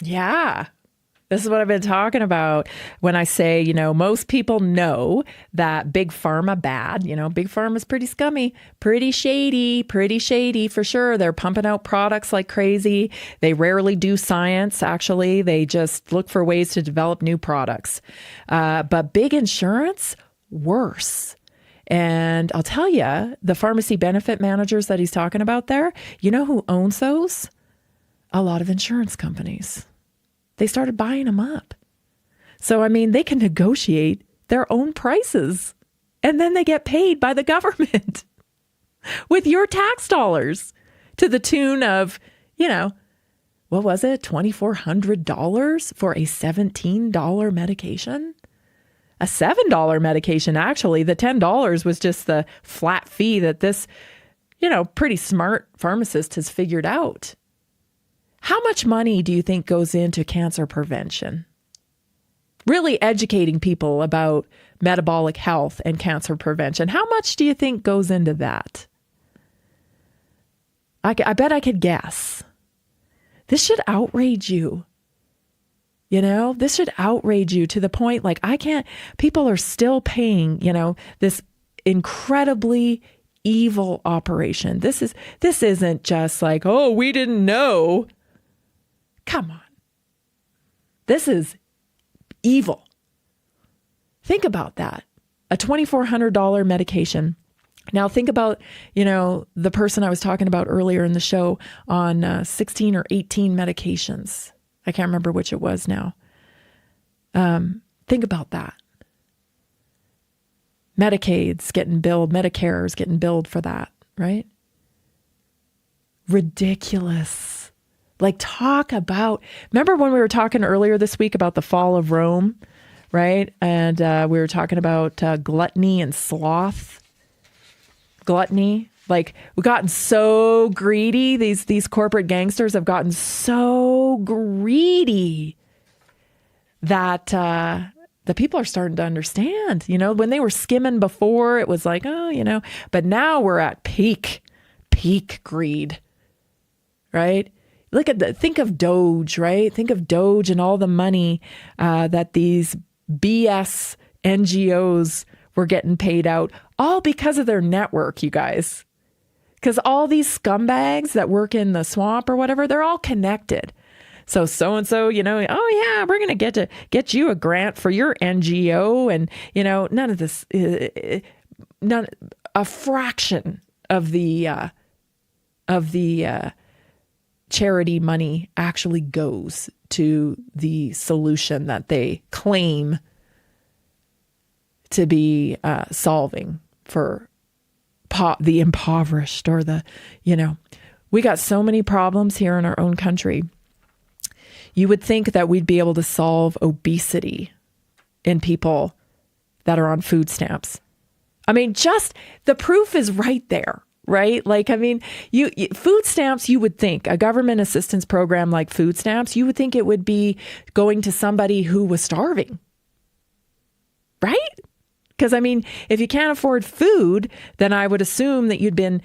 Yeah. This is what I've been talking about when I say, most people know that big pharma bad. Big pharma is pretty scummy, pretty shady for sure. They're pumping out products like crazy. They rarely do science, actually. They just look for ways to develop new products. But big insurance, worse. And I'll tell you, the pharmacy benefit managers that he's talking about there, you know who owns those? A lot of insurance companies. They started buying them up. So, they can negotiate their own prices and then they get paid by the government with your tax dollars to the tune of, what was it? $2,400 for a $17 medication? A $7 medication, actually. The $10 was just the flat fee that this, pretty smart pharmacist has figured out. How much money do you think goes into cancer prevention? Really educating people about metabolic health and cancer prevention. How much do you think goes into that? I bet I could guess. This should outrage you. This should outrage you to the point people are still paying, this incredibly evil operation. This isn't just like, oh, we didn't know. Come on. This is evil. Think about that. A $2,400 medication. Now think about, the person I was talking about earlier in the show on 16 or 18 medications. I can't remember which it was now. Think about that. Medicaid's getting billed, Medicare's getting billed for that, right? Ridiculous. Talk about, remember when we were talking earlier this week about the fall of Rome, right? And we were talking about gluttony and sloth. Gluttony. We've gotten so greedy. These corporate gangsters have gotten so greedy that the people are starting to understand. When they were skimming before, it was like, oh, but now we're at peak greed, right? Think of Doge, right? Think of Doge and all the money that these BS NGOs were getting paid out, all because of their network, you guys. Because all these scumbags that work in the swamp or whatever, they're all connected. So-and-so, oh yeah, we're going to get you a grant for your NGO. And, none of this, a fraction of the charity money actually goes to the solution that they claim to be solving for the impoverished or we got so many problems here in our own country. You would think that we'd be able to solve obesity in people that are on food stamps. Just the proof is right there. Right? You food stamps, you would think a government assistance program like food stamps, you would think it would be going to somebody who was starving. Right? Because if you can't afford food, then I would assume that you'd been,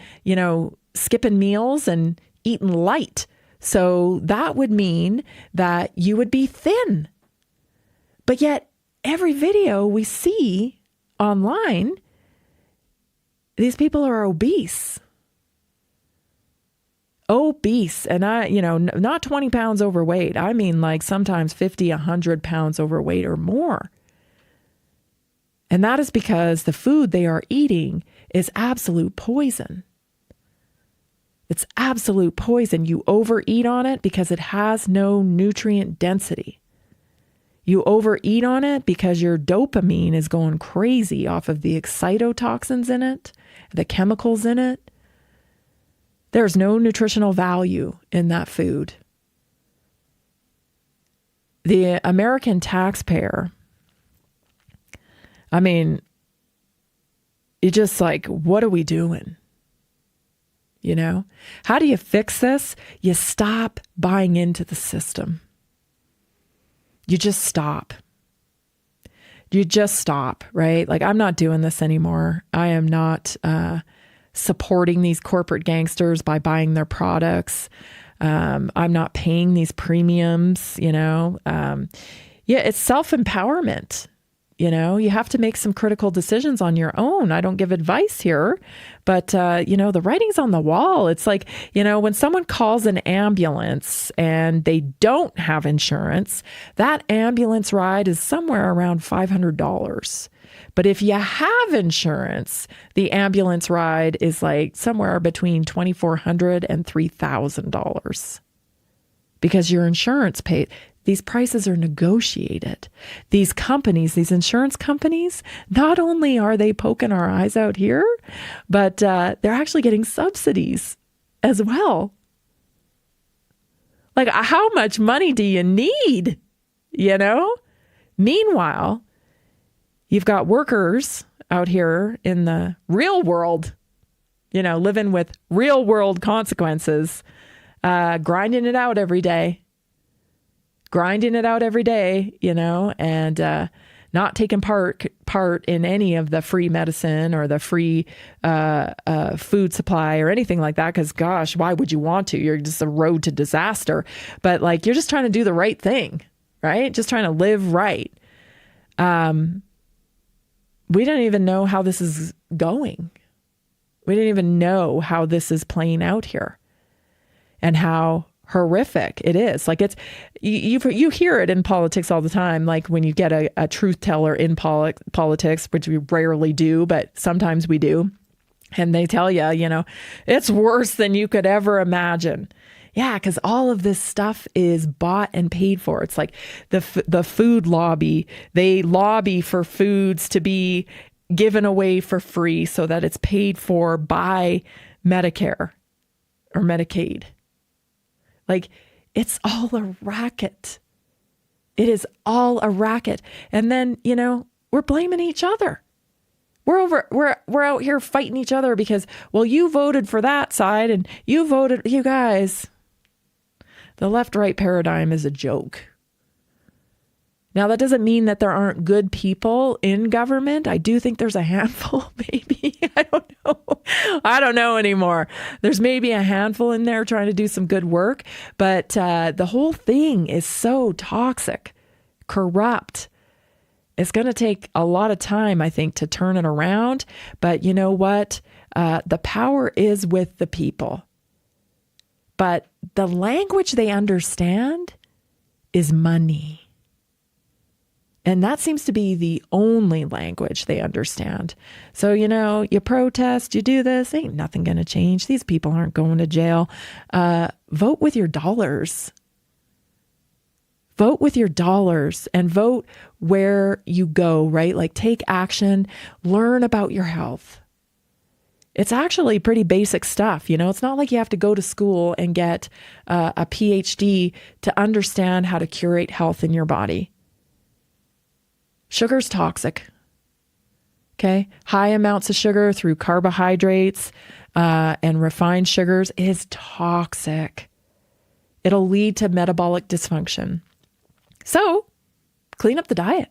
skipping meals and eating light. So that would mean that you would be thin. But yet every video we see online, these people are obese. And not 20 pounds overweight. Sometimes 50, 100 pounds overweight or more. And that is because the food they are eating is absolute poison. It's absolute poison. You overeat on it because it has no nutrient density. You overeat on it because your dopamine is going crazy off of the excitotoxins in it, the chemicals in it. There's no nutritional value in that food. The American taxpayer, you're just like, what are we doing? How do you fix this? You stop buying into the system. You just stop. Right? I'm not doing this anymore. I am not supporting these corporate gangsters by buying their products. I'm not paying these premiums, it's self-empowerment. You have to make some critical decisions on your own. I don't give advice here, but, the writing's on the wall. It's like, when someone calls an ambulance and they don't have insurance, that ambulance ride is somewhere around $500. But if you have insurance, the ambulance ride is like somewhere between $2,400 and $3,000 because your insurance paid. These prices are negotiated. These companies, these insurance companies, not only are they poking our eyes out here, but they're actually getting subsidies as well. Like, how much money do you need? Meanwhile, you've got workers out here in the real world, living with real world consequences, grinding it out every day. And not taking part in any of the free medicine or the free food supply or anything like that. Because, gosh, why would you want to? You're just a road to disaster. But, you're just trying to do the right thing, right? Just trying to live right. We don't even know how this is going. We didn't even know how this is playing out here and how horrific it is. It's you hear it in politics all the time. Like when you get a truth teller in politics, which we rarely do, but sometimes we do. And they tell you, it's worse than you could ever imagine. Yeah, because all of this stuff is bought and paid for. It's like the food lobby. They lobby for foods to be given away for free so that it's paid for by Medicare or Medicaid. It's all a racket. It is all a racket. And then, we're blaming each other. We're out here fighting each other because, well, you voted for that side and you guys. The left-right paradigm is a joke. Now, that doesn't mean that there aren't good people in government. I do think there's a handful, maybe. I don't know anymore. There's maybe a handful in there trying to do some good work. But the whole thing is so toxic, corrupt. It's going to take a lot of time, I think, to turn it around. But you know what? The power is with the people. But the language they understand is money. And that seems to be the only language they understand. So, you protest, you do this, ain't nothing going to change. These people aren't going to jail. Vote with your dollars. Vote with your dollars and vote where you go, right? Take action, learn about your health. It's actually pretty basic stuff. It's not like you have to go to school and get a PhD to understand how to curate health in your body. Sugar's toxic. Okay. High amounts of sugar through carbohydrates and refined sugars is toxic. It'll lead to metabolic dysfunction. So clean up the diet,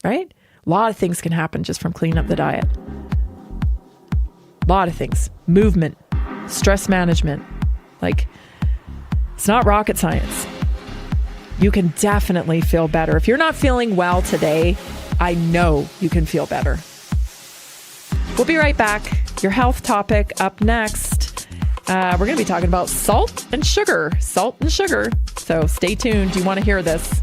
right? A lot of things can happen just from cleaning up the diet. A lot of things. Movement, stress management. It's not rocket science. You can definitely feel better. If you're not feeling well today, I know you can feel better. We'll be right back. Your health topic up next. We're going to be talking about salt and sugar. Salt and sugar. So stay tuned. You want to hear this.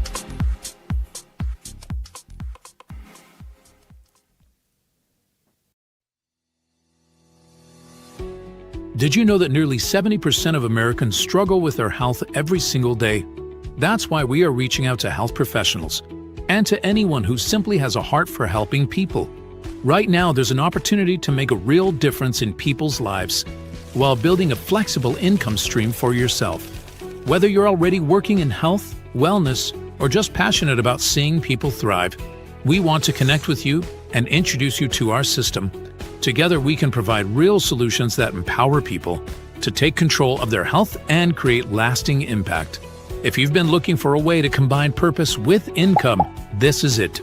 Did you know that nearly 70% of Americans struggle with their health every single day? That's why we are reaching out to health professionals and to anyone who simply has a heart for helping people. Right now, there's an opportunity to make a real difference in people's lives while building a flexible income stream for yourself. Whether you're already working in health, wellness, or just passionate about seeing people thrive, we want to connect with you and introduce you to our system. Together, we can provide real solutions that empower people to take control of their health and create lasting impact. If you've been looking for a way to combine purpose with income, this is it.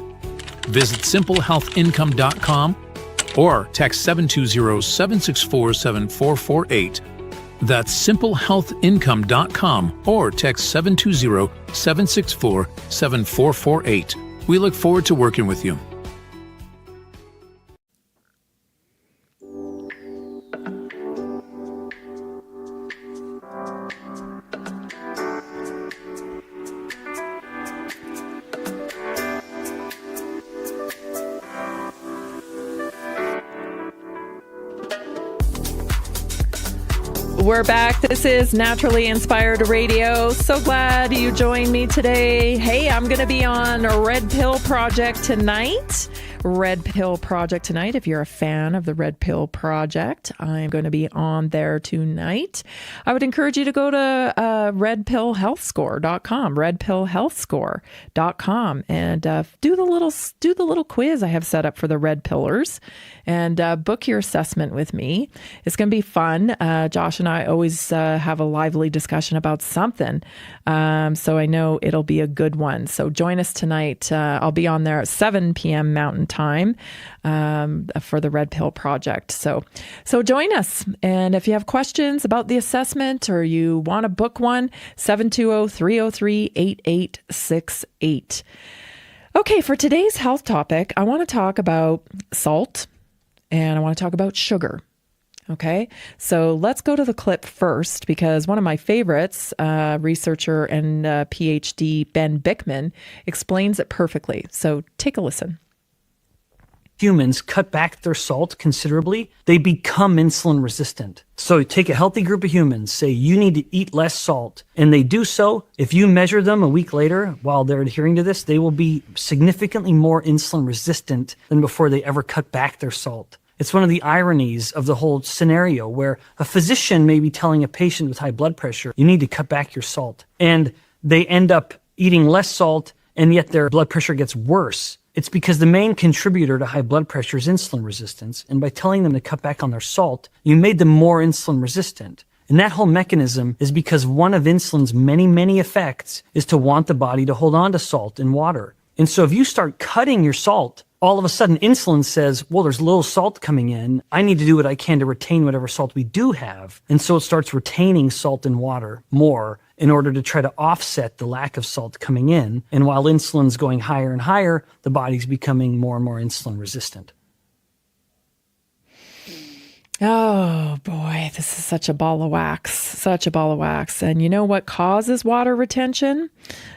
Visit simplehealthincome.com or text 720-764-7448 That's simplehealthincome.com or text 720-764-7448. We look forward to working with you. We're back. This is Naturally Inspired Radio. So glad you joined me today. Hey, I'm going to be on a Red Pill Project tonight. Red Pill Project tonight. If you're a fan of the Red Pill Project, I'm going to be on there tonight. I would encourage you to go to redpillhealthscore.com, redpillhealthscore.com, and do the little quiz I have set up for the Red Pillars, and book your assessment with me. It's going to be fun. Josh and I always have a lively discussion about something, so I know it'll be a good one. So join us tonight. I'll be on there at 7 p.m. Mountain Time for the Red Pill Project. So join us. And if you have questions about the assessment or you want to book one, 720-303-8868. Okay, for today's health topic, I want to talk about salt and I want to talk about sugar. Okay, so let's go to the clip first because one of my favorites, researcher and PhD Ben Bickman, explains it perfectly. So take a listen. Humans cut back their salt considerably, they become insulin resistant. So take a healthy group of humans, say you need to eat less salt, and they do so. If you measure them a week later while they're adhering to this, they will be significantly more insulin resistant than before they ever cut back their salt. It's one of the ironies of the whole scenario where a physician may be telling a patient with high blood pressure, you need to cut back your salt. And they end up eating less salt, and yet their blood pressure gets worse. It's because the main contributor to high blood pressure is insulin resistance. And by telling them to cut back on their salt, you made them more insulin resistant. And that whole mechanism is because one of insulin's many, many effects is to want the body to hold on to salt and water. And so if you start cutting your salt, all of a sudden insulin says, well, there's little salt coming in. I need to do what I can to retain whatever salt we do have. And so it starts retaining salt and water more in order to try to offset the lack of salt coming in. And while insulin's going higher and higher, the body's becoming more and more insulin resistant. Oh boy, this is such a ball of wax, And you know what causes water retention?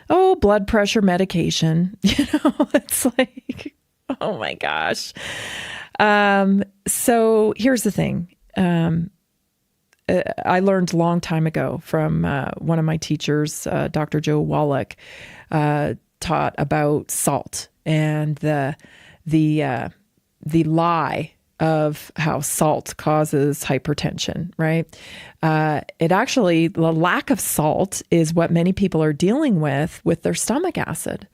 Oh, blood pressure medication. It's like, oh my gosh. So here's the thing. I learned a long time ago from one of my teachers, Dr. Joe Wallach, taught about salt and the lie of how salt causes hypertension, right? It actually, the lack of salt is what many people are dealing with their stomach acid.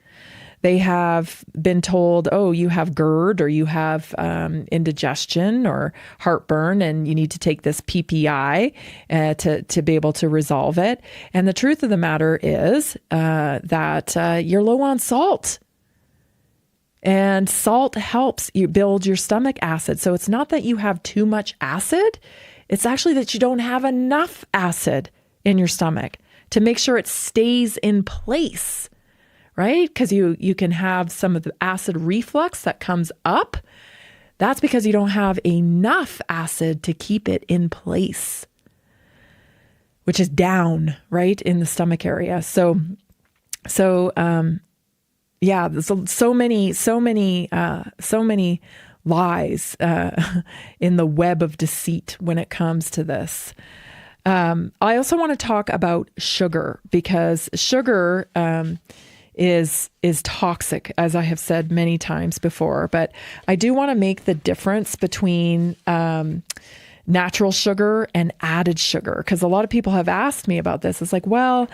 They have been told, oh, you have GERD or you have indigestion or heartburn and you need to take this PPI to be able to resolve it. And the truth of the matter is that you're low on salt. And salt helps you build your stomach acid. So it's not that you have too much acid. It's actually that you don't have enough acid in your stomach to make sure it stays in place. Right? Because you can have some of the acid reflux that comes up. That's because you don't have enough acid to keep it in place, which is down, right, in the stomach area. So there's so many lies in the web of deceit when it comes to this. I also want to talk about sugar because sugar is toxic, as I have said many times before. But I do want to make the difference between natural sugar and added sugar, because a lot of people have asked me about this. It's like, well,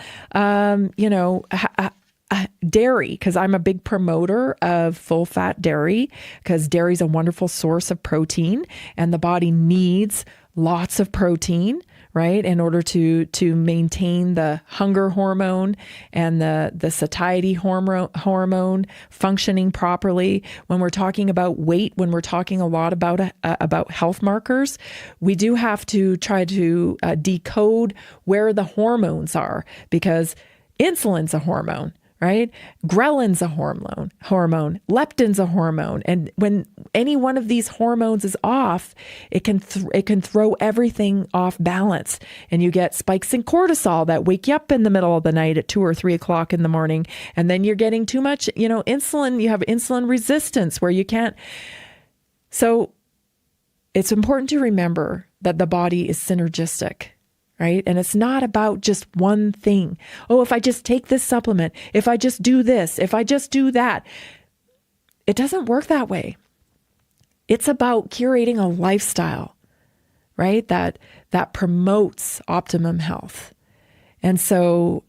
dairy, because I'm a big promoter of full fat dairy, because dairy is a wonderful source of protein and the body needs lots of protein, right? In order to maintain the hunger hormone and the satiety hormone functioning properly. When we're talking about weight, when we're talking a lot about health markers, we do have to try to decode where the hormones are, because insulin's a hormone, right? Ghrelin's a hormone, leptin's a hormone. And when any one of these hormones is off, it can throw everything off balance. And you get spikes in cortisol that wake you up in the middle of the night at 2 or 3 o'clock in the morning. And then you're getting too much, insulin. You have insulin resistance where you can't. So it's important to remember that the body is synergistic. Right? And it's not about just one thing. Oh, if I just take this supplement, if I just do this, if I just do that. It doesn't work that way. It's about curating a lifestyle, right? That promotes optimum health. And so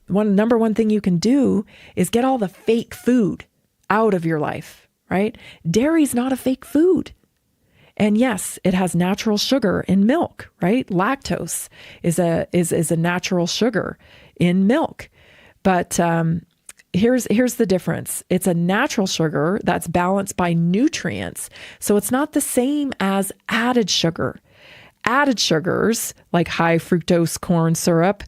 number one thing you can do is get all the fake food out of your life, right? Dairy's not a fake food. And yes, it has natural sugar in milk, right? Lactose is a natural sugar in milk. But here's the difference. It's a natural sugar that's balanced by nutrients. So it's not the same as added sugar. Added sugars, like high fructose corn syrup,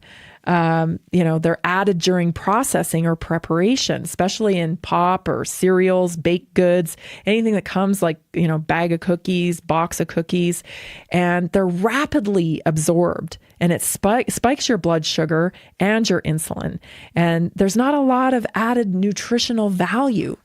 they're added during processing or preparation, especially in pop or cereals, baked goods, anything that comes like, bag of cookies, box of cookies, and they're rapidly absorbed, and it spikes your blood sugar and your insulin. And there's not a lot of added nutritional value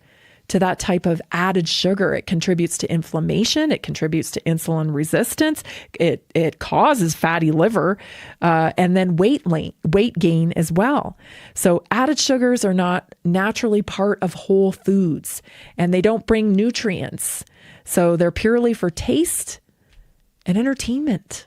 to that type of added sugar. It contributes to inflammation. It contributes to insulin resistance. It causes fatty liver, and then weight gain as well. So added sugars are not naturally part of whole foods, and they don't bring nutrients. So they're purely for taste and entertainment.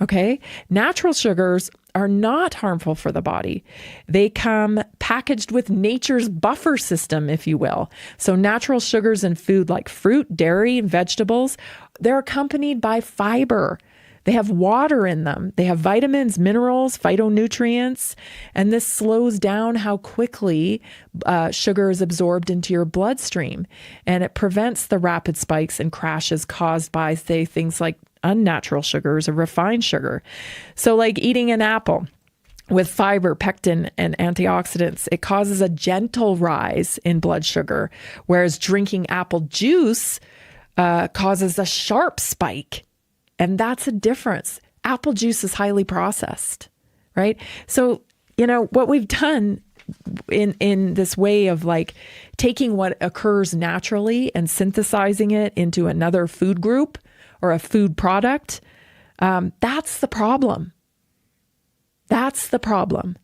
Okay? Natural sugars are not harmful for the body. They come packaged with nature's buffer system, if you will. So natural sugars in food like fruit, dairy, and vegetables, they're accompanied by fiber. They have water in them. They have vitamins, minerals, phytonutrients, and this slows down how quickly sugar is absorbed into your bloodstream. And it prevents the rapid spikes and crashes caused by, say, things like unnatural sugars or refined sugar. So like eating an apple with fiber, pectin, and antioxidants, it causes a gentle rise in blood sugar, whereas drinking apple juice causes a sharp spike. And that's a difference. Apple juice is highly processed, right? So, what we've done in this way of like taking what occurs naturally and synthesizing it into another food group or a food product, that's the problem. That's the problem.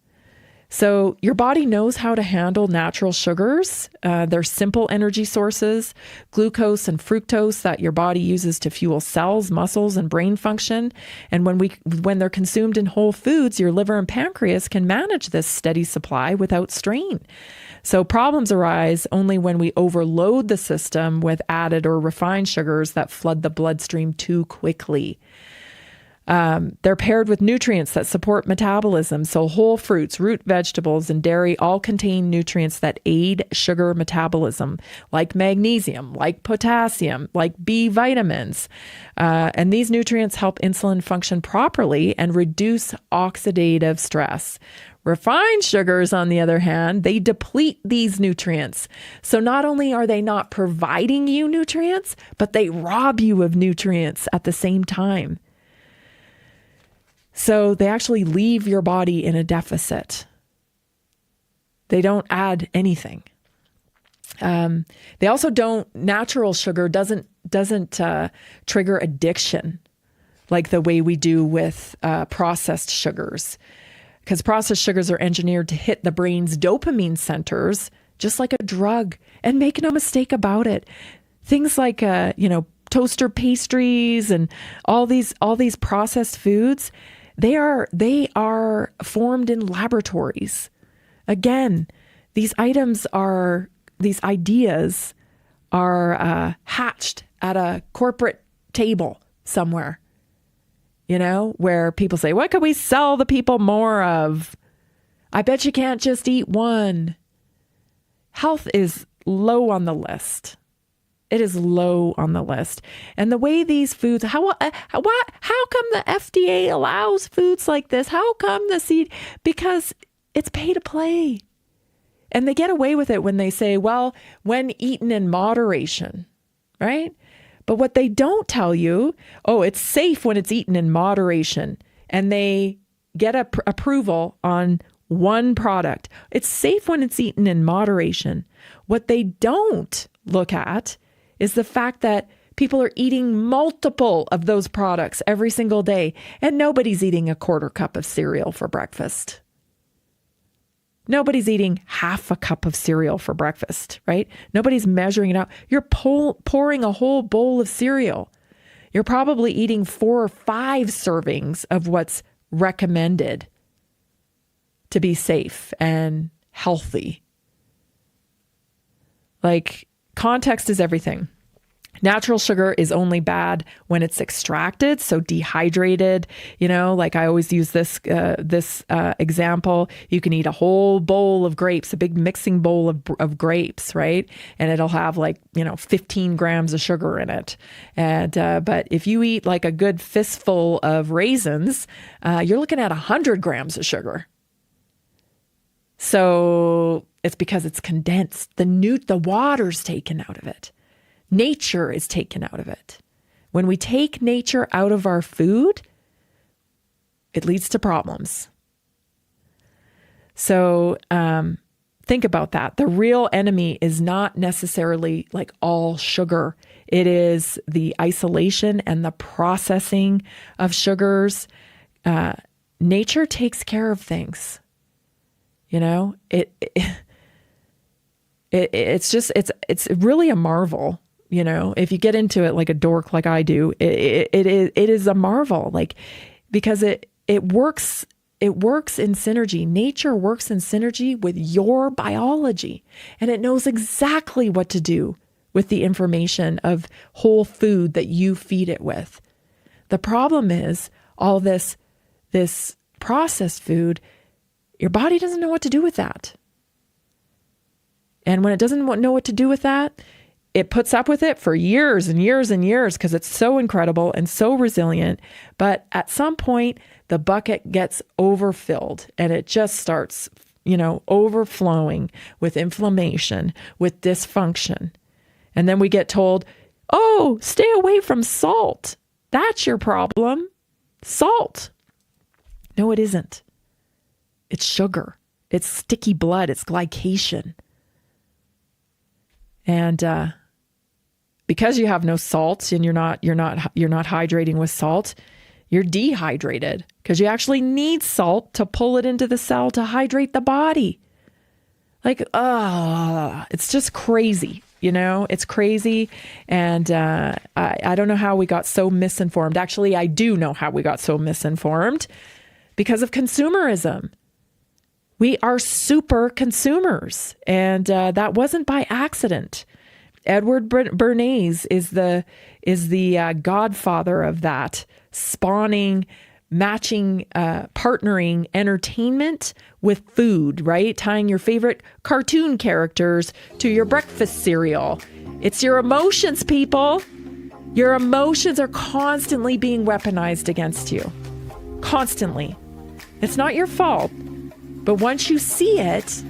So your body knows how to handle natural sugars. They're simple energy sources, glucose and fructose that your body uses to fuel cells, muscles, and brain function. And when they're consumed in whole foods, your liver and pancreas can manage this steady supply without strain. So problems arise only when we overload the system with added or refined sugars that flood the bloodstream too quickly. They're paired with nutrients that support metabolism. So whole fruits, root vegetables, and dairy all contain nutrients that aid sugar metabolism, like magnesium, like potassium, like B vitamins. And these nutrients help insulin function properly and reduce oxidative stress. Refined sugars, on the other hand, they deplete these nutrients. So not only are they not providing you nutrients, but they rob you of nutrients at the same time. So they actually leave your body in a deficit. They don't add anything. They also natural sugar doesn't trigger addiction like the way we do with processed sugars. Because processed sugars are engineered to hit the brain's dopamine centers, just like a drug. And make no mistake about it. Things like, toaster pastries and all these processed foods, they are formed in laboratories. Again, these ideas are hatched at a corporate table somewhere. where people say, what could we sell the people more of? I bet you can't just eat one. Health is low on the list. It is low on the list. And the way these foods, how come the FDA allows foods like this? How come the seed? Because it's pay to play. And they get away with it when they say, well, when eaten in moderation, right? But what they don't tell you, it's safe when it's eaten in moderation. And they get approval on one product. It's safe when it's eaten in moderation. What they don't look at is the fact that people are eating multiple of those products every single day, and nobody's eating a quarter cup of cereal for breakfast. Nobody's eating half a cup of cereal for breakfast, right? Nobody's measuring it out. You're pouring a whole bowl of cereal. You're probably eating 4 or 5 servings of what's recommended to be safe and healthy. Like, context is everything. Natural sugar is only bad when it's extracted, so dehydrated. Like I always use this example. You can eat a whole bowl of grapes, a big mixing bowl of grapes, right? And it'll have 15 grams of sugar in it. And but if you eat like a good fistful of raisins, you're looking at 100 grams of sugar. So it's because it's condensed. The water's taken out of it. Nature is taken out of it. When we take nature out of our food, it leads to problems. So think about that. The real enemy is not necessarily like all sugar. It is the isolation and the processing of sugars. Nature takes care of things. It's really a marvel. If you get into it like a dork like I do, it is a marvel, because it works in synergy. Nature works in synergy with your biology, and it knows exactly what to do with the information of whole food that you feed it with. The problem is all this processed food, your body doesn't know what to do with that. And when it doesn't know what to do with that, it puts up with it for years and years and years because it's so incredible and so resilient. But at some point, the bucket gets overfilled and it just starts, overflowing with inflammation, with dysfunction. And then we get told, stay away from salt. That's your problem. Salt. No, it isn't. It's sugar. It's sticky blood. It's glycation. And because you have no salt and you're not hydrating with salt, you're dehydrated because you actually need salt to pull it into the cell to hydrate the body. It's just crazy. It's crazy. And I don't know how we got so misinformed. Actually, I do know how we got so misinformed because of consumerism. We are super consumers, and that wasn't by accident. Edward Bernays is the godfather of that, spawning, matching, partnering entertainment with food, right? Tying your favorite cartoon characters to your breakfast cereal. It's your emotions, people. Your emotions are constantly being weaponized against you. Constantly. It's not your fault. But once you see it,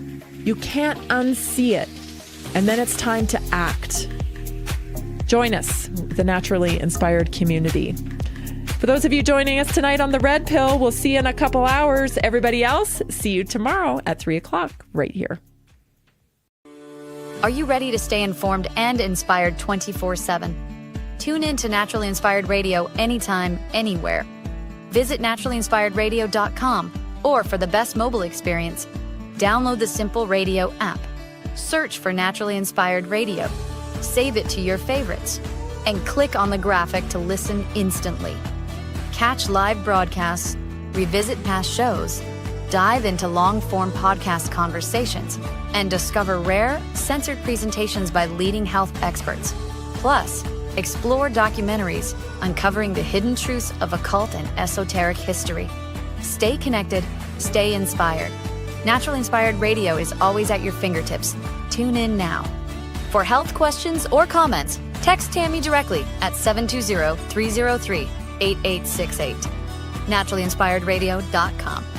you can't unsee it. And then it's time to act. Join us, the Naturally Inspired community. For those of you joining us tonight on The Red Pill, we'll see you in a couple hours. Everybody else, see you tomorrow at 3 o'clock right here. Are you ready to stay informed and inspired 24/7? Tune in to Naturally Inspired Radio anytime, anywhere. Visit naturallyinspiredradio.com. Or for the best mobile experience, download the Simple Radio app. Search for Naturally Inspired Radio. Save it to your favorites. And click on the graphic to listen instantly. Catch live broadcasts, revisit past shows, dive into long-form podcast conversations, and discover rare, censored presentations by leading health experts. Plus, Explore documentaries uncovering the hidden truths of occult and esoteric history. Stay connected, stay inspired. Naturally Inspired Radio is always at your fingertips. Tune in now. For health questions or comments, text Tammy directly at 720-303-8868. NaturallyInspiredRadio.com.